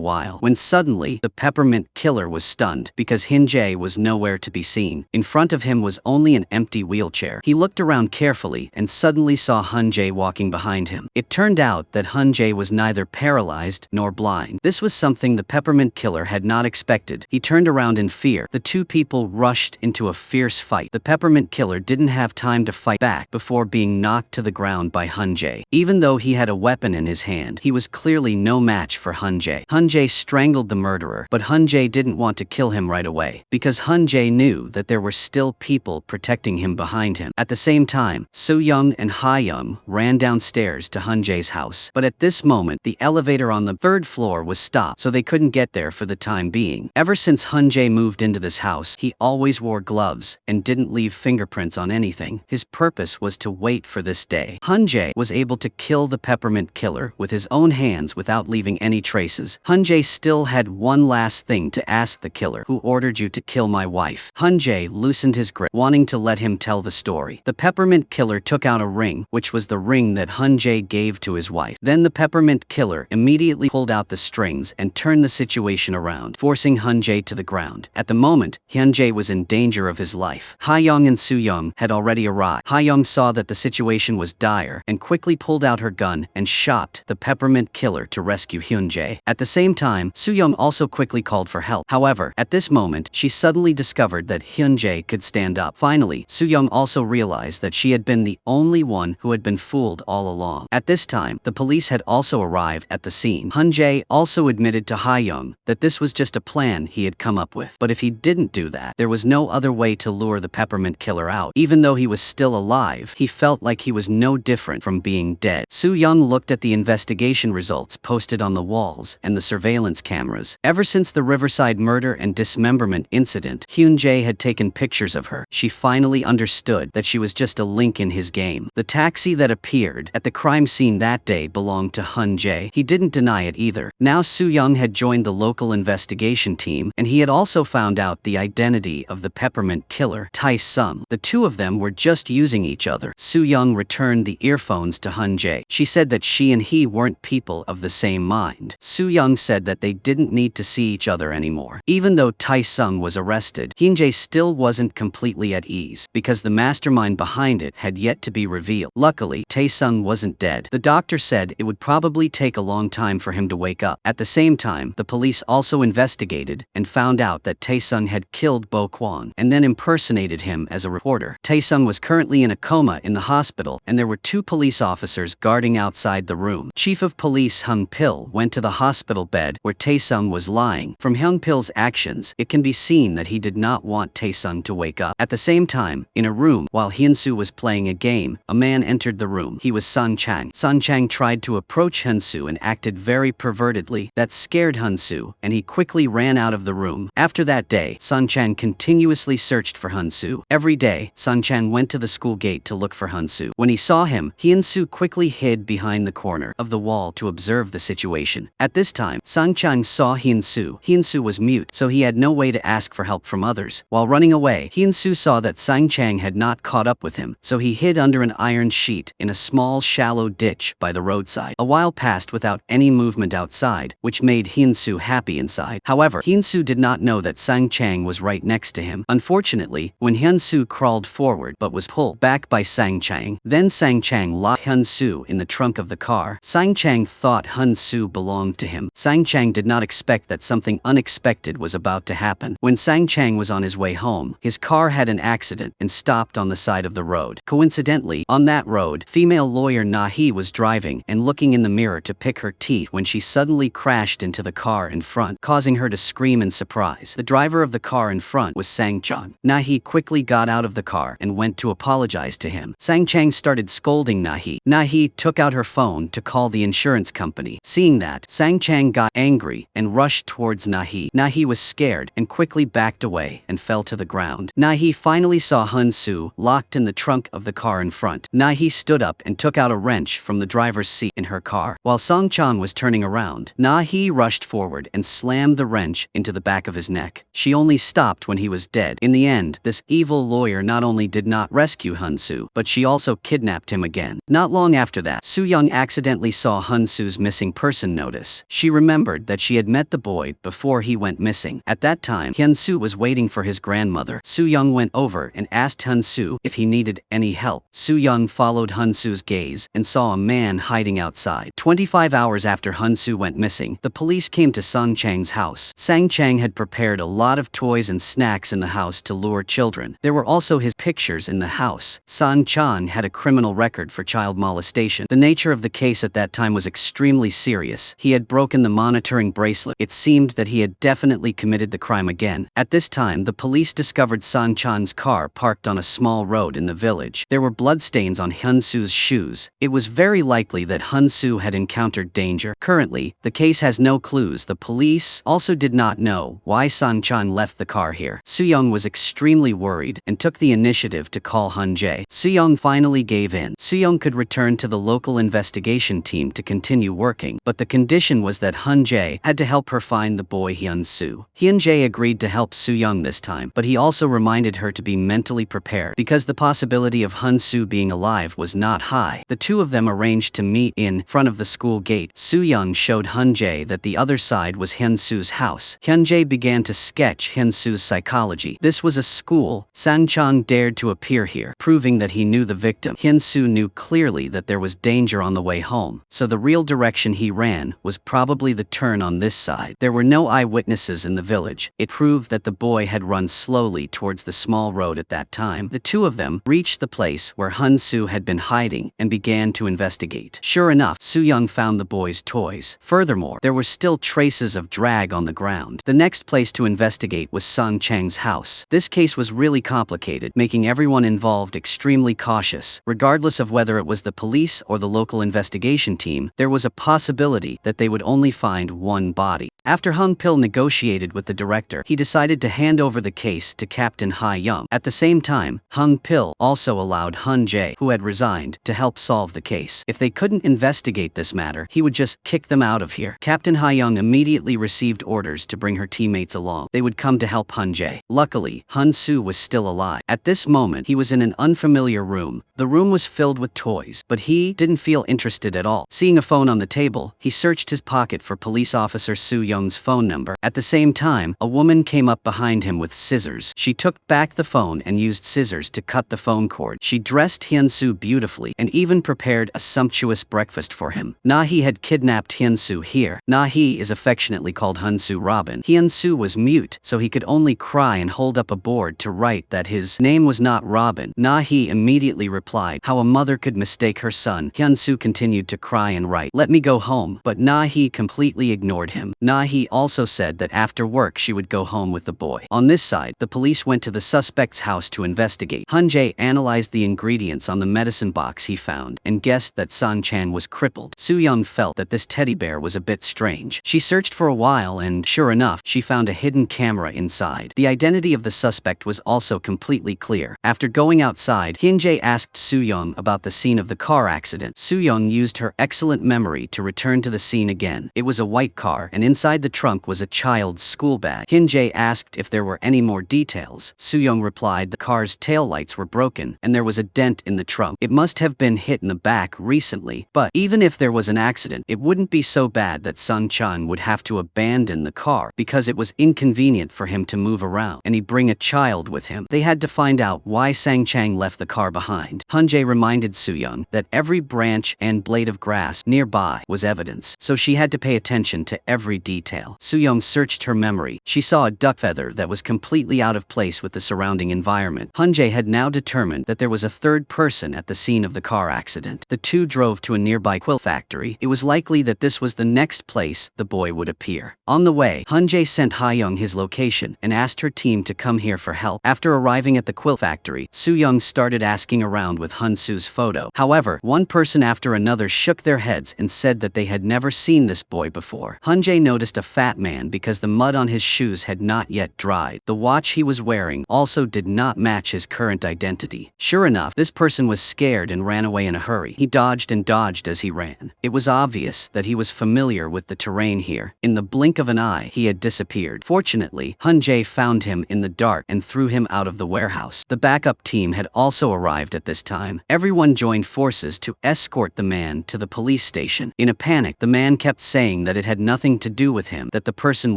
while, when suddenly, the peppermint killer was stunned because Hyun-jae was nowhere to be seen. In front of him was only an empty wheelchair. He looked around carefully and suddenly saw Hyun-jae walking behind him. It turned out that Hyun-jae was neither paralyzed nor blind. This was something the peppermint killer had not expected. He turned around in fear. The two people rushed into a fierce fight. The peppermint killer didn't have time to fight back before being knocked to the ground by Hyun-jae. Even though he had a weapon in his hand, he was clearly no match for Hyun-jae. Hyun-jae strangled the murderer, but Hyun-jae didn't want to kill him right away, because Hyun-jae knew that there were still people protecting him behind him. At the same time, Soo-young and Hae-young ran downstairs to Hyun-jae's house, but at this moment, the elevator on the 3rd floor was stopped, so they couldn't get there for the time being. Ever since Hyun-jae moved into this house, he always wore gloves and didn't leave fingerprints on anything. His purpose was to wait for this day. Hyun-jae was able to kill the peppermint killer with his own hands without leaving any traces. Hyun-jae still had one last thing to ask the killer. "Who ordered you to kill my wife?" Hyun-jae loosened his grip, wanting to let him tell the story. The peppermint killer took out a ring, which was the ring that Hyun-jae gave to his wife. Then the peppermint killer immediately pulled out the strings and turned the situation around, forcing Hyun-jae to the ground. At the moment, Hyun-jae was in danger of his life. Hae-young and Soo-young had already arrived. Hae-young saw that the situation was dire and quickly pulled out her gun and shot the peppermint killer to rescue Hyun-jae. At the same time, Soo-young also quickly called for help. However, at this moment, she suddenly discovered that Hyun-jae could stand up. Finally, Soo-young also realized that she had been the only one who had been fooled all along. At this time, the police had also arrived at the scene. Hyun-jae also admitted to Hae-young that this was just a plan he had come up with. But if he didn't do that, there was no other way to lure the peppermint killer out. Even though he was still alive, he felt like he was no different from being dead. Soo-young looked at the investigation results posted on the walls and the surveillance cameras. Ever since the Riverside murder and dismemberment incident, Hyun-jae had taken pictures of her. She finally understood that she was just a link in his game. The taxi that appeared at the crime scene that day belonged to Hyun-jae. He didn't deny it either. Now Soo-young had joined the local investigation team, and he had also found out the identity of the peppermint killer, Tae-sung. The two of them were just using each other. Soo-young returned the earphones to Hyun-jae. She said that she and he weren't people of the same mind. Soo-young said that they didn't need to see each other anymore. Even though Tae-sung was arrested, Hyun-jae still wasn't completely at ease, because the mastermind behind it had yet to be revealed. Luckily, Tae-sung wasn't dead. The doctor said it would probably take a long time for him to wake up. At the same time, the police also investigated and found out that Tae-sung had killed Bo Kwon and then impersonated him as a reporter. Tae-sung was currently in a coma in the hospital, and there were 2 police officers guarding outside the room. Chief of Police Hyun-pil went to the hospital bed where Tae-sung was lying. From Hyun-pil's actions, it can be seen that he did not want Tae-sung to wake up. At the same time, in a room, while Hyun-soo was playing a game, a man entered the room. He was Sun Chang. Sun Chang tried to approach approached Hyun-soo and acted very pervertedly. That scared Hyun-soo, and he quickly ran out of the room. After that day, Sun-chan continuously searched for Hyun-soo. Every day, Sun-chan went to the school gate to look for Hyun-soo. When he saw him, Hyun-soo quickly hid behind the corner of the wall to observe the situation. At this time, Sun-chan saw Hyun-soo. Hyun-soo was mute, so he had no way to ask for help from others. While running away, Hyun-soo saw that Sun-chan had not caught up with him, so he hid under an iron sheet in a small shallow ditch by the roadside. A while passed without any movement outside, which made Hyun-soo happy inside. However, Hyun-soo did not know that Sun-chan was right next to him. Unfortunately, when Hyun-soo crawled forward but was pulled back by Sun-chan, then Sun-chan locked Hyun-soo in the trunk of the car. Sun-chan thought Hyun-soo belonged to him. Sun-chan did not expect that something unexpected was about to happen. When Sun-chan was on his way home, his car had an accident and stopped on the side of the road. Coincidentally, on that road, female lawyer Na-hee was driving and looking in the mirror to pick her teeth when she suddenly crashed into the car in front, causing her to scream in surprise. The driver of the car in front was Sang-chan. Na-hee quickly got out of the car and went to apologize to him. Sang-chan started scolding Na-hee. Na-hee took out her phone to call the insurance company. Seeing that, Sang-chan got angry and rushed towards Na-hee. Na-hee was scared and quickly backed away and fell to the ground. Na-hee finally saw Hyun-soo locked in the trunk of the car in front. Na-hee stood up and took out a wrench from the driver's seat in her car. While Sang-chan was turning around, Na-hee rushed forward and slammed the wrench into the back of his neck. She only stopped when he was dead. In the end, this evil lawyer not only did not rescue Hyun-soo, but she also kidnapped him again. Not long after that, Soo-young accidentally saw Hyun-soo's missing person notice. She remembered that she had met the boy before he went missing. At that time, Hyun-soo was waiting for his grandmother. Soo-young went over and asked Hyun-soo if he needed any help. Soo-young followed Hyun-soo's gaze and saw a man hiding outside. 25 hours after Hyun-soo went missing, the police came to Sang-chan's house. Sang-chan had prepared a lot of toys and snacks in the house to lure children. There were also his pictures in the house. Sang-chan had a criminal record for child molestation. The nature of the case at that time was extremely serious. He had broken the monitoring bracelet. It seemed that he had definitely committed the crime again. At this time, the police discovered Sang-chan's car parked on a small road in the village. There were bloodstains on Hyun-soo's shoes. It was very likely that Hyun-soo had encountered danger. Currently, the case has no clues. The police also did not know why Sang-chan left the car here. Soo-young was extremely worried and took the initiative to call Hyun-jae. Soo-young finally gave in. Soo-young could return to the local investigation team to continue working, but the condition was that Hyun-jae had to help her find the boy Hyun-soo. Hyun-jae agreed to help Soo-young this time, but he also reminded her to be mentally prepared because the possibility of Hyun-soo being alive was not high. The two of them arranged to meet in front of the school gate. Soo-young showed Hyun-jae that the other side was Hyun-soo's house. Hyun-jae began to sketch Hyun-soo's psychology. This was a school. Sang-chan dared to appear here, proving that he knew the victim. Hyun-soo knew clearly that there was danger on the way home, so the real direction he ran was probably the turn on this side. There were no eyewitnesses in the village. It proved that the boy had run slowly towards the small road at that time. The two of them reached the place where Hyun-soo had been hiding and began to investigate. Sure enough, Soo-young found the boy's toys. Furthermore, there were still traces of drag on the ground. The next place to investigate was Sang-chan's house. This case was really complicated, making everyone involved extremely cautious. Regardless of whether it was the police or the local investigation team, there was a possibility that they would only find one body. After Hung Pil negotiated with the director, he decided to hand over the case to Captain Ha-young. At the same time, Hung Pil also allowed Hyun-jae, who had resigned, to help solve the case. If they couldn't investigate this matter, he would just kick them out of here. Captain Ha-young immediately received orders to bring her teammates along. They would come to help Hyun-jae. Luckily, Hyun-soo was still alive. At this moment, he was in an unfamiliar room. The room was filled with toys, but he didn't feel interested at all. Seeing a phone on the table, he searched his pocket for police officer Soo-young's phone number. At the same time, a woman came up behind him with scissors. She took back the phone and used scissors to cut the phone cord. She dressed Hyun-soo beautifully and even prepared a sumptuous breakfast for him. Na-hee had kidnapped Hyun-soo here. Na-hee is affectionately called Hyun-soo Robin. Hyun-soo was mute, so he could only cry and hold up a board to write that his name was not Robin. Na-hee immediately replied how a mother could mistake her son. Hyun-soo continued to cry and write, "Let me go home," but Na-hee completely ignored him. Na-hee also said that after work she would go home with the boy. On this side, the police went to the suspect's house to investigate. Hyun-jae analyzed the ingredients on the medicine box he found and guessed that Sang-chan was crippled. disabled. Soo-young felt that this teddy bear was a bit strange. She searched for a while and, sure enough, she found a hidden camera inside. The identity of the suspect was also completely clear. After going outside, Hyun-jae asked Soo-young about the scene of the car accident. Soo-young used her excellent memory to return to the scene again. It was a white car, and inside the trunk was a child's school bag. Hyun-jae asked if there were any more details. Soo-young replied the car's taillights were broken, and there was a dent in the trunk. It must have been hit in the back recently, but even if there was an accident, it wouldn't be so bad that Sun-chan would have to abandon the car because it was inconvenient for him to move around, and he bring a child with him. They had to find out why Sang-chang left the car behind. Hyun-jae reminded Soo-young that every branch and blade of grass nearby was evidence, so she had to pay attention to every detail. Soo-young searched her memory. She saw a duck feather that was completely out of place with the surrounding environment. Hyun-jae had now determined that there was a third person at the scene of the car accident. The two drove to a nearby quill factory. It was likely that this was the next place the boy would appear. On the way, Hyun-jae sent Ha-young his location and asked her team to come here for help. After arriving at the quill factory, Soo-young started asking around with Hun-soo's photo. However, one person after another shook their heads and said that they had never seen this boy before. Hyun-jae noticed a fat man because the mud on his shoes had not yet dried. The watch he was wearing also did not match his current identity. Sure enough, this person was scared and ran away in a hurry. He dodged and dodged as he ran. It was obvious that he was familiar with the terrain here. In the blink of an eye, he had disappeared. Fortunately, Hyun-jae found him in the dark and threw him out of the warehouse. The backup team had also arrived at this time. Everyone joined forces to escort the man to the police station. In a panic, the man kept saying that it had nothing to do with him, that the person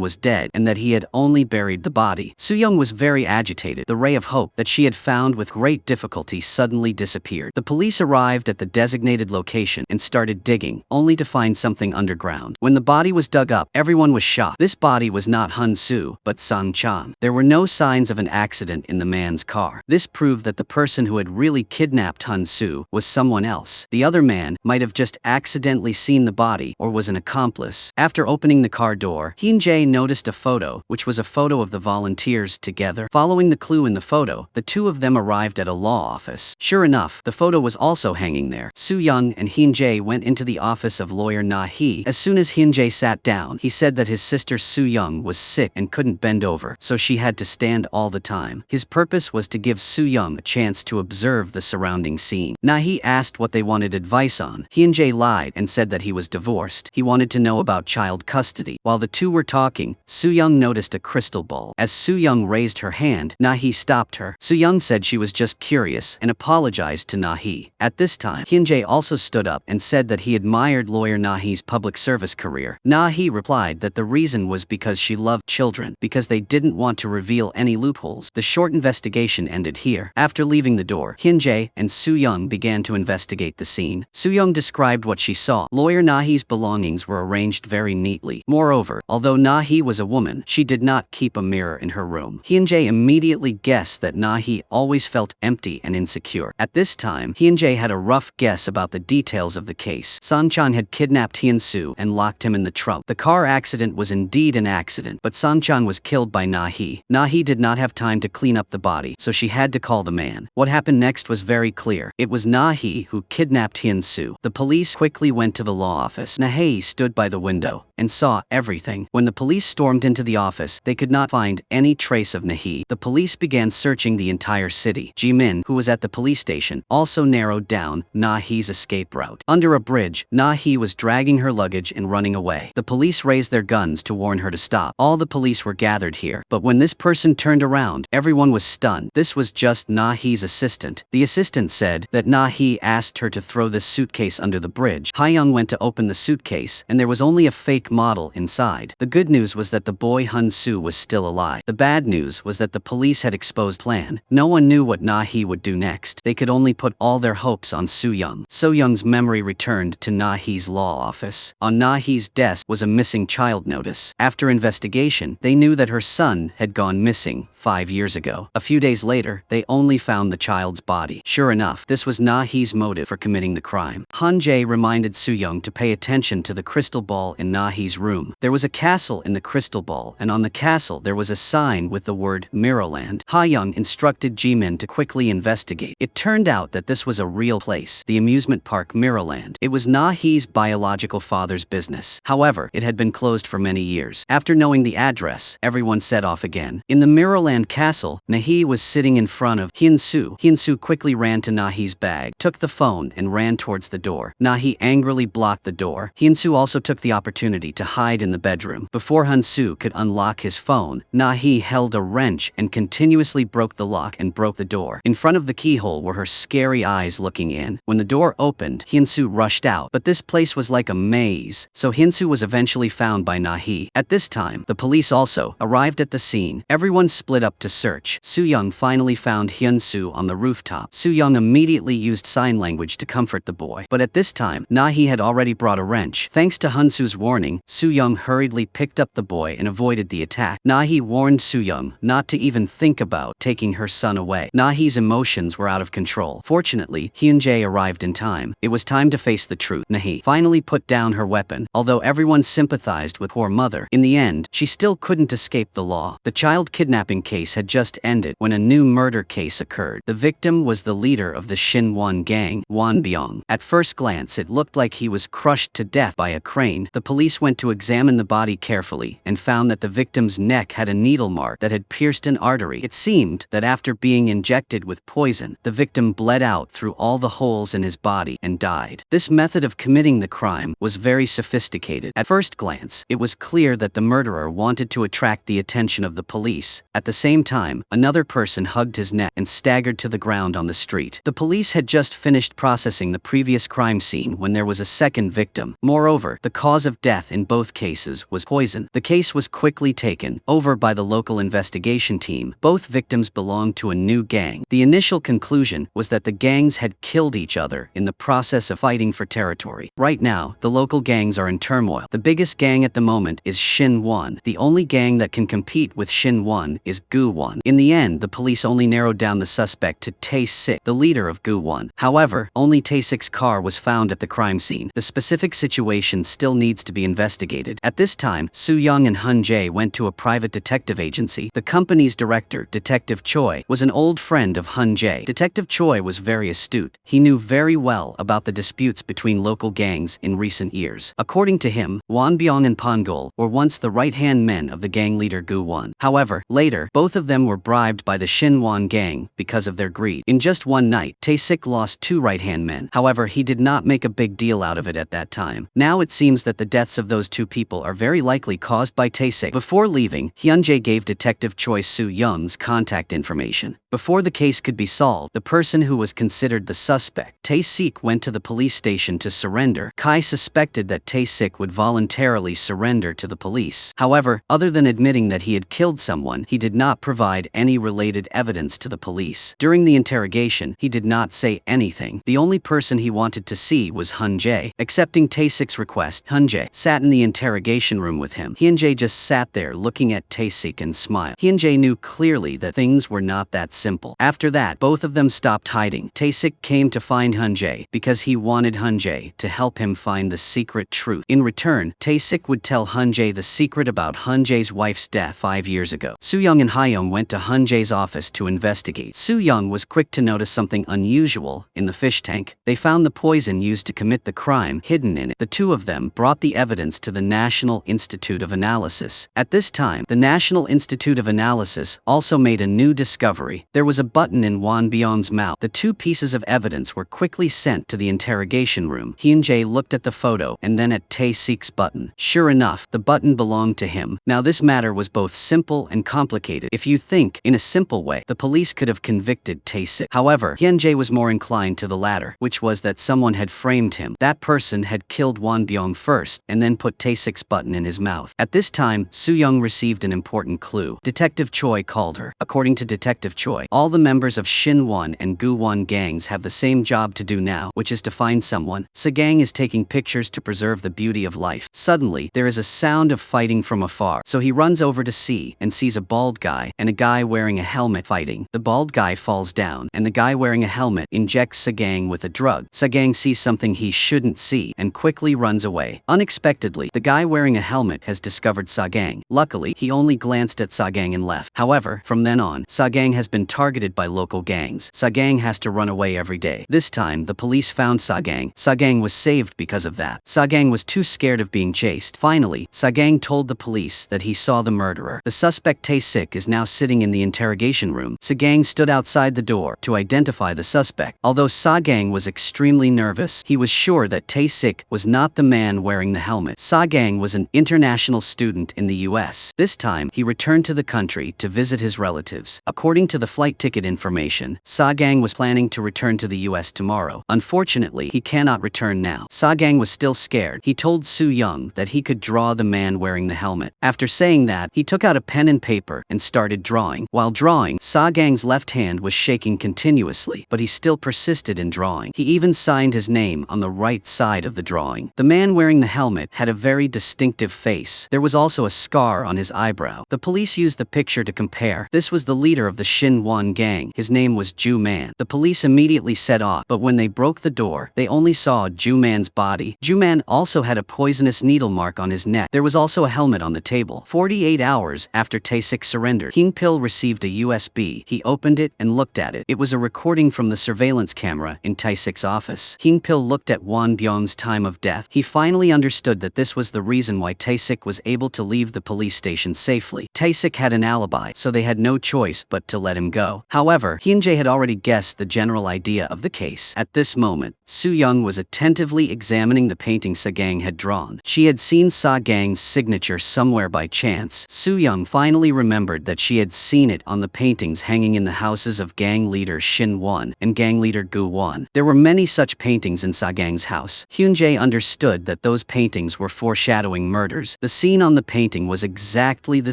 was dead, and that he had only buried the body. Soo-young was very agitated. The ray of hope that she had found with great difficulty suddenly disappeared. The police arrived at the designated location and started digging, only to find something underground. When the body was dug up, everyone was shocked. This body was not Hun-soo, but Sang-chan. There were no signs of an accident in the man's car. This proved that the person who had really kidnapped Hun-soo was someone else. The other man might have just accidentally seen the body or was an accomplice. After opening the car door, Hyun-jae noticed a photo, which was a photo of the volunteers together. Following the clue in the photo, the two of them arrived at a law office. Sure enough, the photo was also hanging there. Soo-young and Hyun-jae went into the office of lawyer Na-hee. As soon as Hyun-jae sat down, he said that his sister Soo-young was sick and couldn't bend over, so she had to stand all the time. His purpose was to give Soo-young a chance to observe the surrounding scene. Na-hee asked what they wanted advice on. Hyun-jae lied and said that he was divorced. He wanted to know about child custody. While the two were talking, Soo-young noticed a crystal ball. As Soo-young raised her hand, Na-hee stopped her. Soo-young said she was just curious and apologized to Na-hee. At this time, Hyun-jae also stood up and said that he admired lawyer Na-hee's public service career. Na-hee replied that the reason was because she loved children, because they didn't want to reveal any loopholes. The short investigation ended here. After leaving the door, Hyun-jae and Soo-young began to investigate the scene. Soo-young described what she saw. Lawyer Na-hee's belongings were arranged very neatly. Moreover, although Na-hee was a woman, she did not keep a mirror in her room. Hyun-jae immediately guessed that Na-hee always felt empty and insecure. At this time, Hyun-jae had a rough guess about the details of the case. Sang-chan had kidnapped Hyun-soo and locked him in the trunk. The car accident was indeed an accident, but Sang-chan was killed by Na-hee. Na-hee did not have time to clean up the body, so she had to call the man. What happened next was very clear. It was Na-hee who kidnapped Hyun-soo. The police quickly went to the law office. Na-hee stood by the window and saw everything. When the police stormed into the office, they could not find any trace of Na-hee. The police began searching the entire city. Ji-min, who was at the police station, also narrowed down Na-hee's escape route. Under a bridge, Na-hee was dragging her luggage and running away. The police raised their guns to warn her to stop. All the police were gathered here, but when this person turned around, everyone was stunned. This was just Na-hee's assistant. The assistant said that Na-hee asked her to throw this suitcase under the bridge. Ha-young went to open the suitcase, and there was only a fake model inside. The good news was that the boy Hun-soo was still alive. The bad news was that the police had exposed plan. No one knew what Na-hee would do next. They could only put all their hopes on Soo-young. Soo-young's memory returned to Na-hee's law office. On Na-hee's desk was a missing child notice. After investigation, they knew that her son had gone missing 5 years ago. A few days later, they only found the child's body. Sure enough, this was Na-hee's motive for committing the crime. Hyun-jae reminded Soo-young to pay attention to the crystal ball in Na-hee's room. There was a castle in the crystal ball, and on the castle there was a sign with the word Mirrorland. Ha-young instructed Ji-min to quickly investigate. It turned out that this was a real place, the amusement park Mirrorland. It was Na-hee's biological father's business. However, it had been closed for many years. After knowing the address, everyone set off again. In the Mirrorland castle, Na-hee was sitting in front of Hyun-soo. Hyun-soo quickly ran to Na-hee's bag, took the phone, and ran towards the door. Na-hee angrily blocked the door. Hyun-soo also took the opportunity to hide in the bedroom. Before Hyun-soo could unlock his phone, Na-hee held a wrench and continuously broke the lock and broke the door. In front of the keyhole were her scary eyes looking in. When the door opened, Hyun-soo rushed out, but this place was like a maze, so Hyun-soo was eventually found by Na-hee. At this time, the police also arrived at the scene. Everyone split up to search. Soo-young finally found Hyun-soo on the rooftop. Soo-young immediately used sign language to comfort the boy, but at this time, Na-hee had already brought a wrench. Thanks to Hyun-soo's warning, Soo-young hurriedly picked up the boy and avoided the attack. Na-hee warned Soo-young not to even think about taking her son away. Na-hee's emotions were out of control. Fortunately, Hyun-jae arrived in time. It was time to face the truth. Na-hee finally put down her weapon. Although everyone sympathized with poor mother, in the end, she still couldn't escape the law. The child kidnapping case had just ended when a new murder case occurred. The victim was the leader of the Shinwon gang, Won Byung. At first glance, it looked like he was crushed to death by a crane. The police went to examine the body carefully and found that the victim's neck had a needle mark that had pierced an artery. It seemed that after being injected with poison, the victim bled out through all the holes in his body and died. This method of committing the crime was very sophisticated. At first glance, it was clear that the murderer wanted to attract the attention of the police. At the same time, another person hugged his neck and staggered to the ground on the street. The police had just finished processing the previous crime scene when there was a second victim. Moreover, the cause of death in both cases was poison. The case was quickly taken over by the local investigation team. Both victims belonged to a new gang. The initial conclusion was that the gangs had killed each other in the process of fighting for territory. Right now, the local gangs are in turmoil. The biggest gang at the moment is Shinwon. The only gang that can compete with Shinwon is Guwon. In the end, the police only narrowed down the suspect to Tae-sik, the leader of Guwon. However, only Tae-sik's car was found at the crime scene. The specific situation still needs to be investigated. At this time, Soo-young and Hyun-jae went to a private detective agency. The company's director, Detective Choi, was an old friend of Hyun-jae. Detective Choi was very astute. He knew very well about the disputes between local gangs in recent years. According to him, Won Byung and Pongol were once the right-hand men of the gang leader Guwon. However, later, both of them were bribed by the Shinwon gang because of their greed. In just one night, Tae-sik lost 2 right-hand men. However, he did not make a big deal out of it at that time. Now it seems that the deaths of those 2 people are very likely caused by Tae-sik. Before leaving, Hyun-jae gave Detective Choi Soo-young's contact information. Before the case could be solved, the person who was considered the suspect, Tae-sik, went to the police station to surrender. Kai suspected that Tae-sik would voluntarily surrender to the police. However, other than admitting that he had killed someone, he did not provide any related evidence to the police. During the interrogation, he did not say anything. The only person he wanted to see was Hyun-jae. Accepting Tae-sik's request, Hyun-jae sat in the interrogation room with him. Hyun-jae just sat there looking at Tae-sik and smiled. Hyun-jae knew clearly that things were not that simple. After that, both of them stopped hiding. Tae-sik came to find Hyun-jae because he wanted Hyun-jae to help him find the secret truth. In return, Tae-sik would tell Hyun-jae the secret about Hyun-jae's wife's death 5 years ago. Soo-young and Hyung went to Hyun-jae's office to investigate. Soo-young was quick to notice something unusual in the fish tank. They found the poison used to commit the crime hidden in it. The 2 of them brought the evidence to the National Institute of Analysis. At this time, the National Institute of Analysis also made a new discovery. There was a button in Won Byung's mouth. The 2 pieces of evidence were quickly sent to the interrogation room. Hyun-jae looked at the photo and then at Tae-sik's button. Sure enough, the button belonged to him. Now this matter was both simple and complicated. If you think, in a simple way, the police could have convicted Tae-sik. However, Hyun-jae was more inclined to the latter, which was that someone had framed him. That person had killed Won Byung first and then put Tae-sik's button in his mouth. At this time, Soo-young received an important clue. Detective Choi called her. According to Detective Choi, all the members of Shinwon and Guwon gangs have the same job to do now, which is to find someone. Sagang is taking pictures to preserve the beauty of life. Suddenly, there is a sound of fighting from afar, so he runs over to see and sees a bald guy and a guy wearing a helmet fighting. The bald guy falls down, and the guy wearing a helmet injects Sagang with a drug. Sagang sees something he shouldn't see and quickly runs away. Unexpectedly, the guy wearing a helmet has discovered Sagang. Luckily, he only glanced at Sagang and left. However, from then on, Sagang has been targeted by local gangs. Sagang has to run away every day. This time, the police found Sagang Sagang was saved because of that. Sagang was too scared of being chased. Finally, Sagang told the police that he saw the murderer. The suspect Tae-sik is now sitting in the interrogation room. Sagang stood outside the door to identify the suspect. Although Sagang was extremely nervous, he was sure that Tae-sik was not the man wearing the helmet. Sagang was an international student in the US. This time, he returned to the country to visit his relatives. According to the flight ticket information, Sagang was planning to return to the US tomorrow. Unfortunately, he cannot return now. Sagang was still scared. He told Soo-young that he could draw the man wearing the helmet. After saying that, he took out a pen and paper and started drawing. While drawing, Sagang's left hand was shaking continuously, but he still persisted in drawing. He even signed his name on the right side of the drawing. The man wearing the helmet had a very distinctive face. There was also a scar on his eyebrow. The police used the picture to compare. This was the leader of the Shinwon gang. His name was Ju Man. The police immediately set off, but when they broke the door, they only saw Ju Man's body. Ju Man also had a poisonous needle mark on his neck. There was also a helmet on the table. 48 hours after Tae-sik surrendered, King Pil received a USB. He opened it and looked at it. It was a recording from the surveillance camera in Tae-sik's office. King Pil looked at Won Byung's time of death. He finally understood that this was the reason why Tae-sik was able to leave the police station safely. Tae-sik had an alibi, so they had no choice but to let him go. However, Hyun-jae had already guessed the general idea of the case. At this moment, Soo-young was attentively examining the painting Sagang had drawn. She had seen Sagang's signature somewhere by chance. Soo-young finally remembered that she had seen it on the paintings hanging in the houses of gang leader Shin Won and gang leader Gu Won. There were many such paintings in Sagang's house. Hyun-jae understood that those paintings were foreshadowing murders. The scene on the painting was exactly the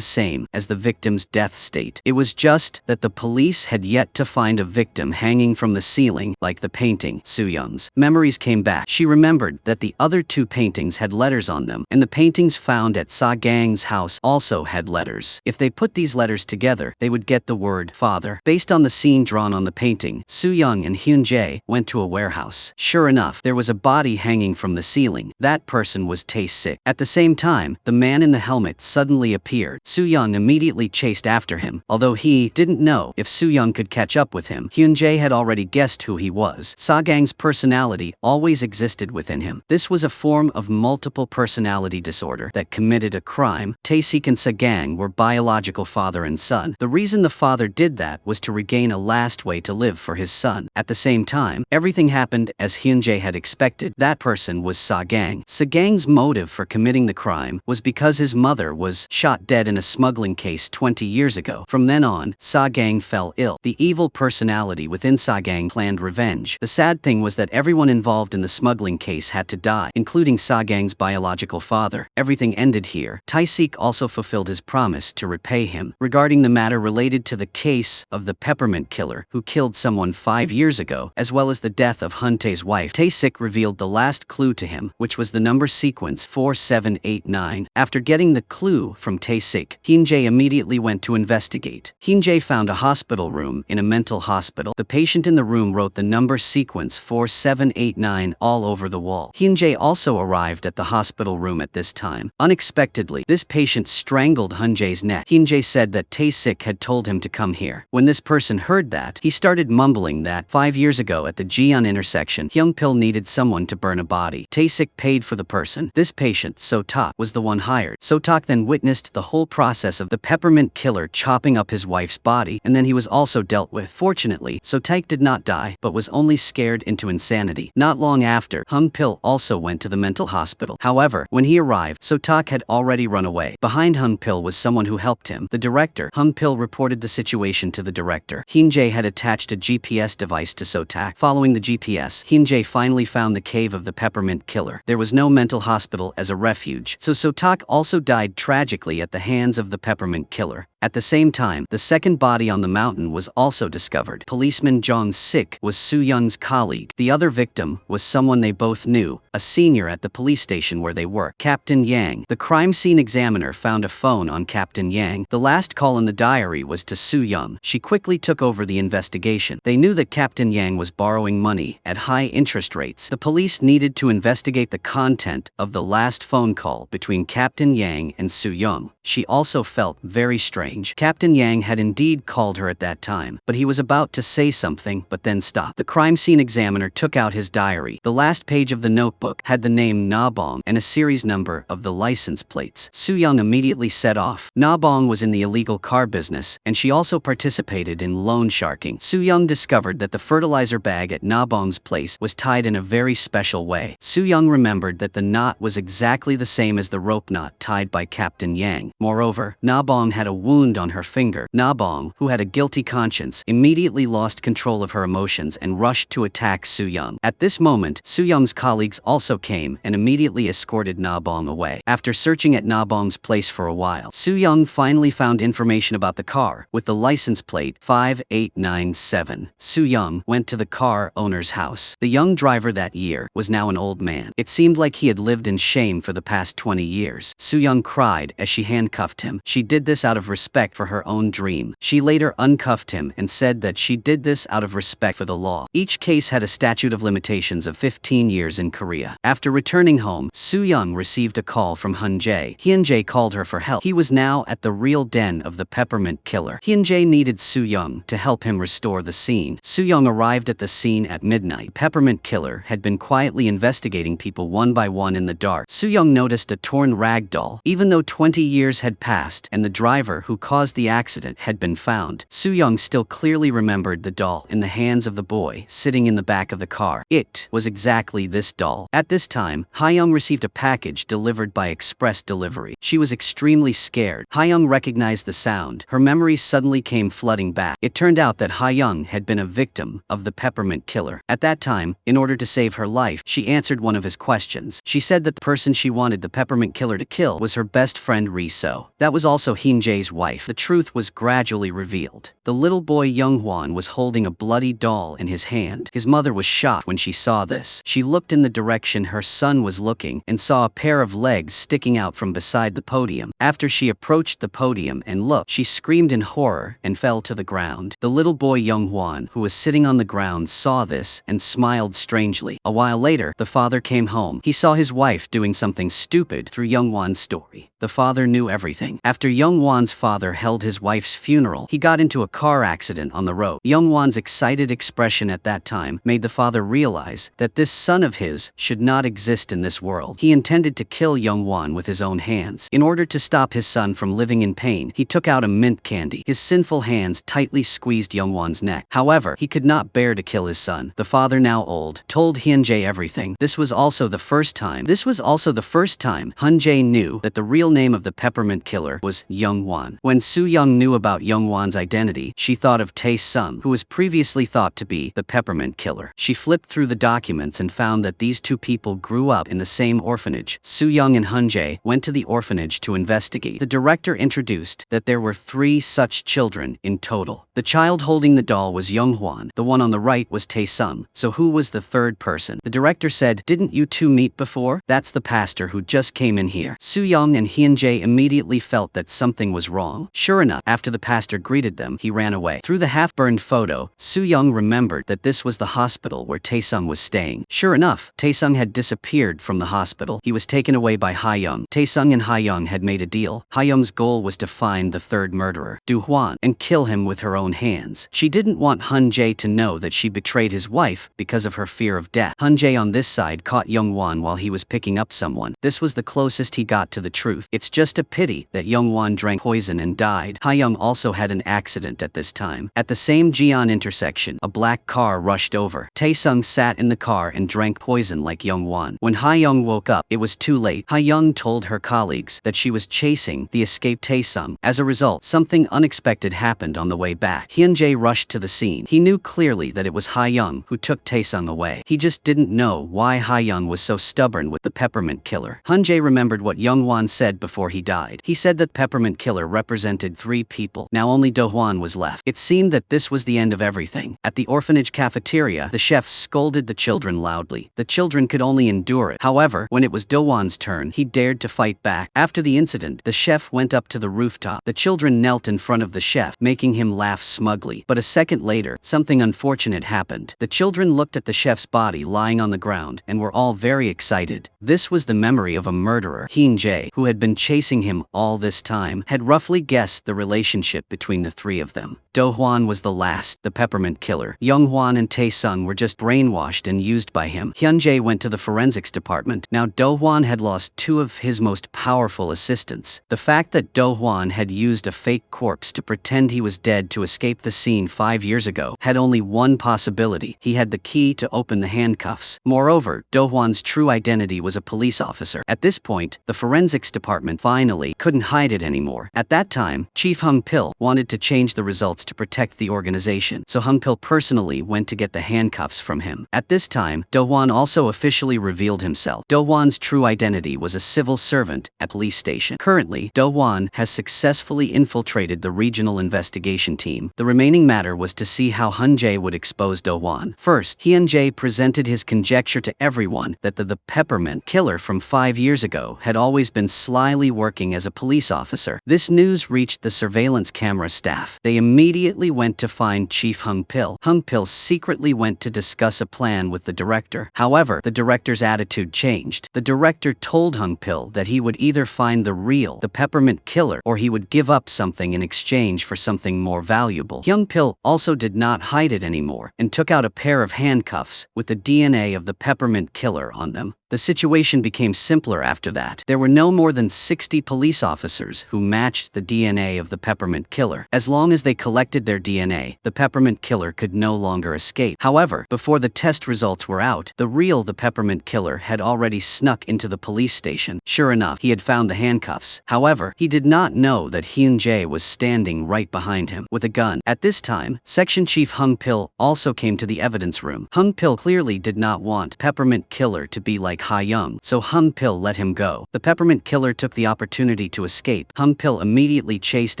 same as the victim's death state. It was just that the police had yet to find a victim hanging from the ceiling like the painting. Soo-young's memories came back. She remembered that the other two paintings had letters on them, and the paintings found at Sagang's house also had letters. If they put these letters together, they would get the word father. Based on the scene drawn on the painting, Soo-young and Hyun-jae went to a warehouse. Sure enough, there was a body hanging from the ceiling. That person was Tae-sik. At the same time, the man in the helmet suddenly appeared. Soo-young immediately chased after him. Although he didn't know if Soo-young could catch up with him, Hyun-jae had already guessed who he was. Sagang's personality always existed within him. This was a form of multiple personality disorder that committed a crime. Tae-sik and Sagang were biological father and son. The reason the father did that was to regain a last way to live for his son. At the same time, everything happened as Hyun-jae had expected. That person was Sagang. Sagang's motive for committing the crime was because his mother was shot dead in a smuggling case 20 years ago. From then on, Sagang fell ill. The evil personality within Sagang planned revenge. The sad thing was that everyone involved in the smuggling case had to die, including Sagang's biological father. Everything ended here. Tae-sik also fulfilled his promise to repay him. Regarding the matter related to the case of the peppermint killer who killed someone 5 years ago, as well as the death of Hun-tae's wife, Tae-sik revealed the last clue to him, which was the number sequence 4789. After getting the clue from Tae-sik, Hyun-jae immediately went to investigate. Hyun-jae found a hospital room in a mental hospital. The patient in the room wrote the number sequence 4789 all over the wall. Hyun-jae also arrived at the hospital room at this time. Unexpectedly, this patient strangled Hyun-jae's neck. Hyun-jae said that Tae-sik had told him to come here. When this person heard that, he started mumbling that 5 years ago at the Jian intersection, Hyung-pil needed someone to burn a body. Tae-sik paid for the person. This patient, So-tak, was the one hired. So-tak then witnessed the whole process of the peppermint killer chopping up his wife's body, and then he was also dealt with. Fortunately, So-tak did not die, but was only scared into insanity. Not long after, Hyung-pil also went to the mental hospital. However, when he arrived, So-tak had already run away. Behind Hyung-pil was someone who helped him. The director. Hyung-pil reported the situation to the director. Hyun-jae had attached a GPS device to So-tak. Following the GPS, Hyun-jae finally found the cave of the peppermint killer. There was no mental hospital as a refuge, so So-tak also died tragically at the hands of the peppermint killer. At the same time, the second body on the mountain was also discovered. Policeman Jong-sik was Soo-young's colleague. The other victim was someone they both knew, a senior at the police station where they work, Captain Yang. The crime scene examiner found a phone on Captain Yang. The last call in the diary was to Soo-young. She quickly took over the investigation. They knew that Captain Yang was borrowing money at high interest rates. The police needed to investigate the content of the last phone call between Captain Yang and Soo-young. She also felt very strange. strange. Captain Yang had indeed called her at that time, but he was about to say something but then stopped. The crime scene examiner took out his diary. The last page of the notebook had the name Na Bong and a series number of the license plates. Su Young immediately set off. Na Bong was in the illegal car business, and she also participated in loan sharking. Su Young discovered that the fertilizer bag at Na Bong's place was tied in a very special way. Su Young remembered that the knot was exactly the same as the rope knot tied by Captain Yang. Moreover, Na Bong had a wound on her finger. Na Bong, who had a guilty conscience, immediately lost control of her emotions and rushed to attack Su Young. At this moment, Su Young's colleagues also came and immediately escorted Na Bong away. After searching at Na Bong's place for a while, Su Young finally found information about the car, with the license plate 5897. Su Young went to the car owner's house. The young driver that year was now an old man. It seemed like he had lived in shame for the past 20 years. Su Young cried as she handcuffed him. She did this out of respect for her own dream. She later uncuffed him and said that she did this out of respect for the law. Each case had a statute of limitations of 15 years in Korea. After returning home, Su Young received a call from Hyun-jae. Hyun-jae called her for help. He was now at the real den of the peppermint killer. Hyun-jae needed Su Young to help him restore the scene. Su Young arrived at the scene at midnight. Peppermint killer had been quietly investigating people one by one in the dark. Su Young noticed a torn rag doll. Even though 20 years had passed and the driver who caused the accident had been found, Su Young still clearly remembered the doll in the hands of the boy sitting in the back of the car. It was exactly this doll. At this time, Ha-young received a package delivered by express delivery. She was extremely scared. Ha-young recognized the sound. Her memories suddenly came flooding back. It turned out that Ha-young had been a victim of the peppermint killer. At that time, in order to save her life, she answered one of his questions. She said that the person she wanted the peppermint killer to kill was her best friend Ri-so. That was also Hyun-jae's wife. The truth was gradually revealed. The little boy Young-hwan was holding a bloody doll in his hand. His mother was shocked when she saw this. She looked in the direction her son was looking and saw a pair of legs sticking out from beside the podium. After she approached the podium and looked, she screamed in horror and fell to the ground. The little boy Young-hwan, who was sitting on the ground, saw this and smiled strangely. A while later, the father came home. He saw his wife doing something stupid through Young-hwan's story. The father knew everything. After Young-hwan's father held his wife's funeral, he got into a car accident on the road. Young-hwan's excited expression at that time made the father realize that this son of his should not exist in this world. He intended to kill Young-hwan with his own hands. In order to stop his son from living in pain, he took out a mint candy. His sinful hands tightly squeezed Young-hwan's neck. However, he could not bear to kill his son. The father, now old, told Hyun-jae everything. This was also the first time Hyun-jae knew that the real name of the peppermint killer was Young-hwan. When Su Young knew about Young-hwan's identity, she thought of Tae-sung, who was previously thought to be the peppermint killer. She flipped through the documents and found that these two people grew up in the same orphanage. Su Young and Hyun-jae went to the orphanage to investigate. The director introduced that there were 3 such children in total. The child holding the doll was Young-hwan. The one on the right was Tae-sung. So who was the third person? The director said, "Didn't you two meet before? That's the pastor who just came in here." Su Young and Hyun-jae immediately felt that something was wrong. Sure enough, after the pastor greeted them, he ran away. Through the half-burned photo, Su Young remembered that this was the hospital where Tae-sung was staying. Sure enough, Tae-sung had disappeared from the hospital. He was taken away by Ha-young. Tae-sung and Ha-young had made a deal. Ha-young's goal was to find the third murderer, Do-hwan, and kill him with her own hands. She didn't want Hyun-jae to know that she betrayed his wife because of her fear of death. Hyun-jae on this side caught Young-hwan while he was picking up someone. This was the closest he got to the truth. It's just a pity that Young-hwan drank poison and died. Ha-young also had an accident at this time. At the same Jeon intersection, a black car rushed over. Tae-sung sat in the car and drank poison like Young-hwan. When Ha-young woke up, it was too late. Ha-young told her colleagues that she was chasing the escaped Tae-sung. As a result, something unexpected happened on the way back. Hyun-jae rushed to the scene. He knew clearly that it was Ha-young who took Tae-sung away. He just didn't know why Ha-young was so stubborn with the peppermint killer. Hyun-jae remembered what Young-hwan said before he died. He said that peppermint killer represented 3 people. Now only Do-hwan was left. It seemed that this was the end of everything. At the orphanage cafeteria, the chef scolded the children loudly. The children could only endure it. However, when it was Do-hwan's turn, he dared to fight back. After the incident, the chef went up to the rooftop. The children knelt in front of the chef, making him laugh smugly. But a second later, something unfortunate happened. The children looked at the chef's body lying on the ground and were all very excited. This was the memory of a murderer. Hyun-jae, who had been chasing him all this time, had roughly quickly guessed the relationship between the three of them. Do Hwan was the last, the peppermint killer. Young Hwan and Tae Sung were just brainwashed and used by him. Hyun Jae went to the forensics department. Now Do Hwan had lost two of his most powerful assistants. The fact that Do Hwan had used a fake corpse to pretend he was dead to escape the scene 5 years ago had only one possibility. He had the key to open the handcuffs. Moreover, Do Hwan's true identity was a police officer. At this point, the forensics department finally couldn't hide it anymore. At that time, Chief Hung Pil wanted to change the results to protect the organization, so Hung Pil personally went to get the handcuffs from him. At this time, Do Hwan also officially revealed himself. Do Hwan's true identity was a civil servant at police station. Currently, Do Hwan has successfully infiltrated the regional investigation team. The remaining matter was to see how Hyun Jae would expose Do Hwan. First, Hyun Jae presented his conjecture to everyone that the peppermint killer from 5 years ago had always been slyly working as a police officer. This news reached the surveillance camera staff. They immediately went to find Chief Hung Pil. Hung Pil secretly went to discuss a plan with the director. However, the director's attitude changed. The director told Hung Pil that he would either find the peppermint killer, or he would give up something in exchange for something more valuable. Hyun Pil also did not hide it anymore and took out a pair of handcuffs with the DNA of the peppermint killer on them. The situation became simpler after that. There were no more than 60 police officers who matched the DNA of the peppermint killer. As long as they collected their DNA, the peppermint killer could no longer escape. However, before the test results were out, the peppermint killer had already snuck into the police station. Sure enough, he had found the handcuffs. However, he did not know that Hyun Jae was standing right behind him with a gun. At this time, Section Chief Hung Pil also came to the evidence room. Hung Pil clearly did not want peppermint killer to be like Ha Young, so Hung Pil let him go. The peppermint killer took the opportunity to escape. Hung Pil immediately chased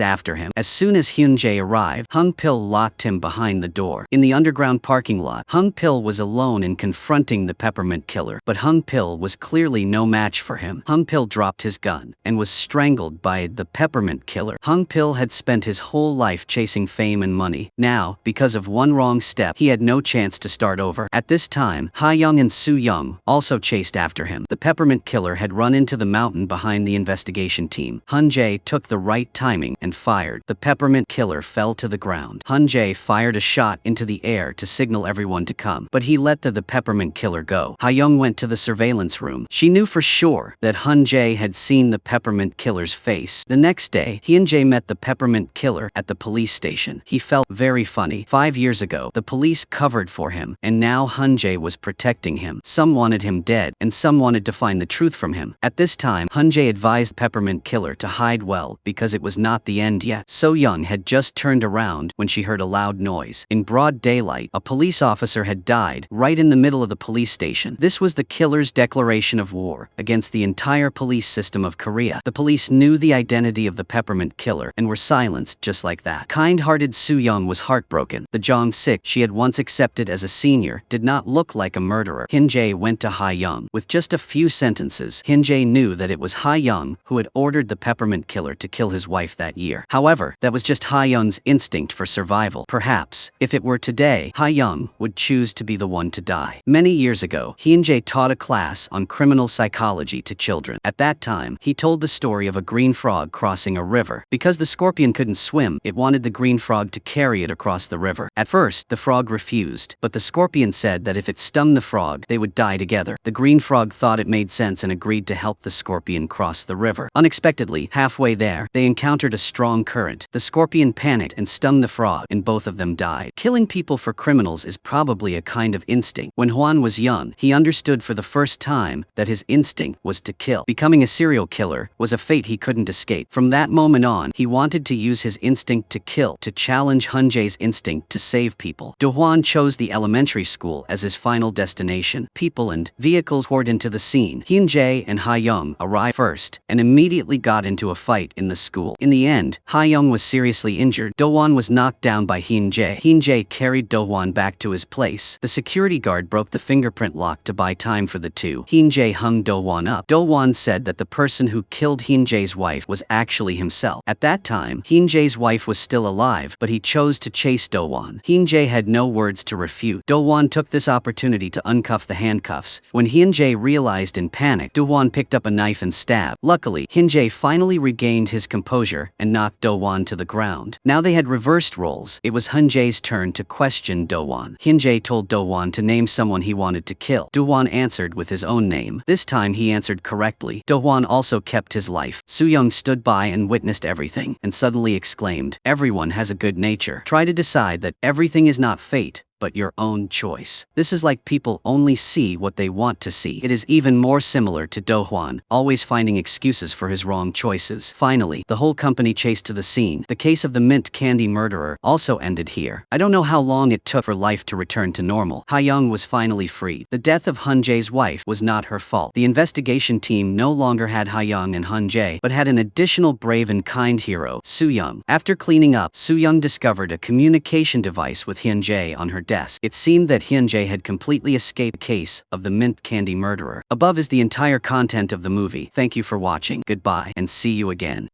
after him. As soon as Hyun Jae arrived, Hung Pil locked him behind the door. In the underground parking lot, Hung Pil was alone in confronting the peppermint killer, but Hung Pil was clearly no match for him. Hung Pil dropped his gun and was strangled by the peppermint killer. Hung Pil had spent his whole life chasing fame and money. Now, because of one wrong step, he had no chance to start over. At this time, Ha Young and Soo Young also chased after him. The peppermint killer had run into the mountain behind the investigation team. Hyun Jae took the right timing and fired. The peppermint killer fell to the ground. Hyun Jae fired a shot into the air to signal everyone to come, but he let the peppermint killer go. Ha Young went to the surveillance room. She knew for sure that Hyun Jae had seen the peppermint killer's face. The next day, Hyun Jae met the peppermint killer at the police station. He felt very funny. 5 years ago, the police covered for him, and now Hyun Jae was protecting him. Some wanted him dead, and some wanted to find the truth from him. At this time, Hyun Jae advised peppermint killer to hide well because it was not the end yet. So Young had just turned around when she heard a loud noise. In broad daylight, a police officer had died right in the middle of the police station. This was the killer's declaration of war against the entire police system of Korea. The police knew the identity of the peppermint killer and were silenced just like that. Kind-hearted Soo Young was heartbroken. The Jong Sik she had once accepted as a senior did not look like a murderer. Hyun Jae went to Ha Young. With just a few sentences, Hyun Jae knew that it was Ha Young who had ordered the peppermint killer to kill his wife that year. However, that was just Ha Young's instinct for survival. Perhaps, if it were today, Ha Young would choose to be the one to die. Many years ago, Hyun Jae taught a class on criminal psychology to children. At that time, he told the story of a green frog crossing a river. Because the scorpion couldn't swim, it wanted the green frog to carry it across the river. At first, the frog refused, but the scorpion said that if it stung the frog, they would die together. The green frog thought it made sense and agreed to help the scorpion cross the river. Unexpectedly, halfway there, they encountered a strong current. The scorpion panicked and stung the frog, and both of them died. Killing people for criminals is probably a kind of instinct. When Hwan was young, he understood for the first time that his instinct was to kill. Becoming a serial killer was a fate he couldn't escape. From that moment on, he wanted to use his instinct to kill, to challenge Hyun Jae's instinct to save people. Do Hwan chose the elementary school as his final destination. People and vehicles poured into the scene. Hyun Jae and Ha Young arrived first and immediately got into a fight in the school. In the end, Ha Young was seriously injured. Do Hwan was knocked down by Hyun Jae. Hyun Jae carried Do Hwan back to his place. The security guard broke the fingerprint lock to buy time for the two. Hyun Jae hung Do Hwan up. Do Hwan said that the person who killed Hyun Jae's wife was actually himself. At that time, Hyun Jae's wife was still alive, but he chose to chase Do Hwan. Hyun Jae had no words to refute. Do Hwan took this opportunity to uncuff the handcuffs. When Hyun Hyun-jae realized in panic. Do-won picked up a knife and stabbed. Luckily, Hyun-jae finally regained his composure and knocked Do-won to the ground. Now they had reversed roles. It was Hyun-jae's turn to question Do-won. Hyun-jae told Do-won to name someone he wanted to kill. Do-won answered with his own name. This time he answered correctly. Do-won also kept his life. Soo-young stood by and witnessed everything, and suddenly exclaimed, "Everyone has a good nature. Try to decide that everything is not fate, but your own choice." This is like people only see what they want to see. It is even more similar to Do-hwan, always finding excuses for his wrong choices. Finally, the whole company chased to the scene. The case of the mint candy murderer also ended here. I don't know how long it took for life to return to normal. Ha-young was finally freed. The death of Hyun-jae's wife was not her fault. The investigation team no longer had Ha-young and Hyun-jae, but had an additional brave and kind hero, Soo-young. After cleaning up, Soo-young discovered a communication device with Hyun-jae on her desk. It seemed that Hyun-jae had completely escaped the case of the mint candy murderer. Above is the entire content of the movie. Thank you for watching. Goodbye, and see you again.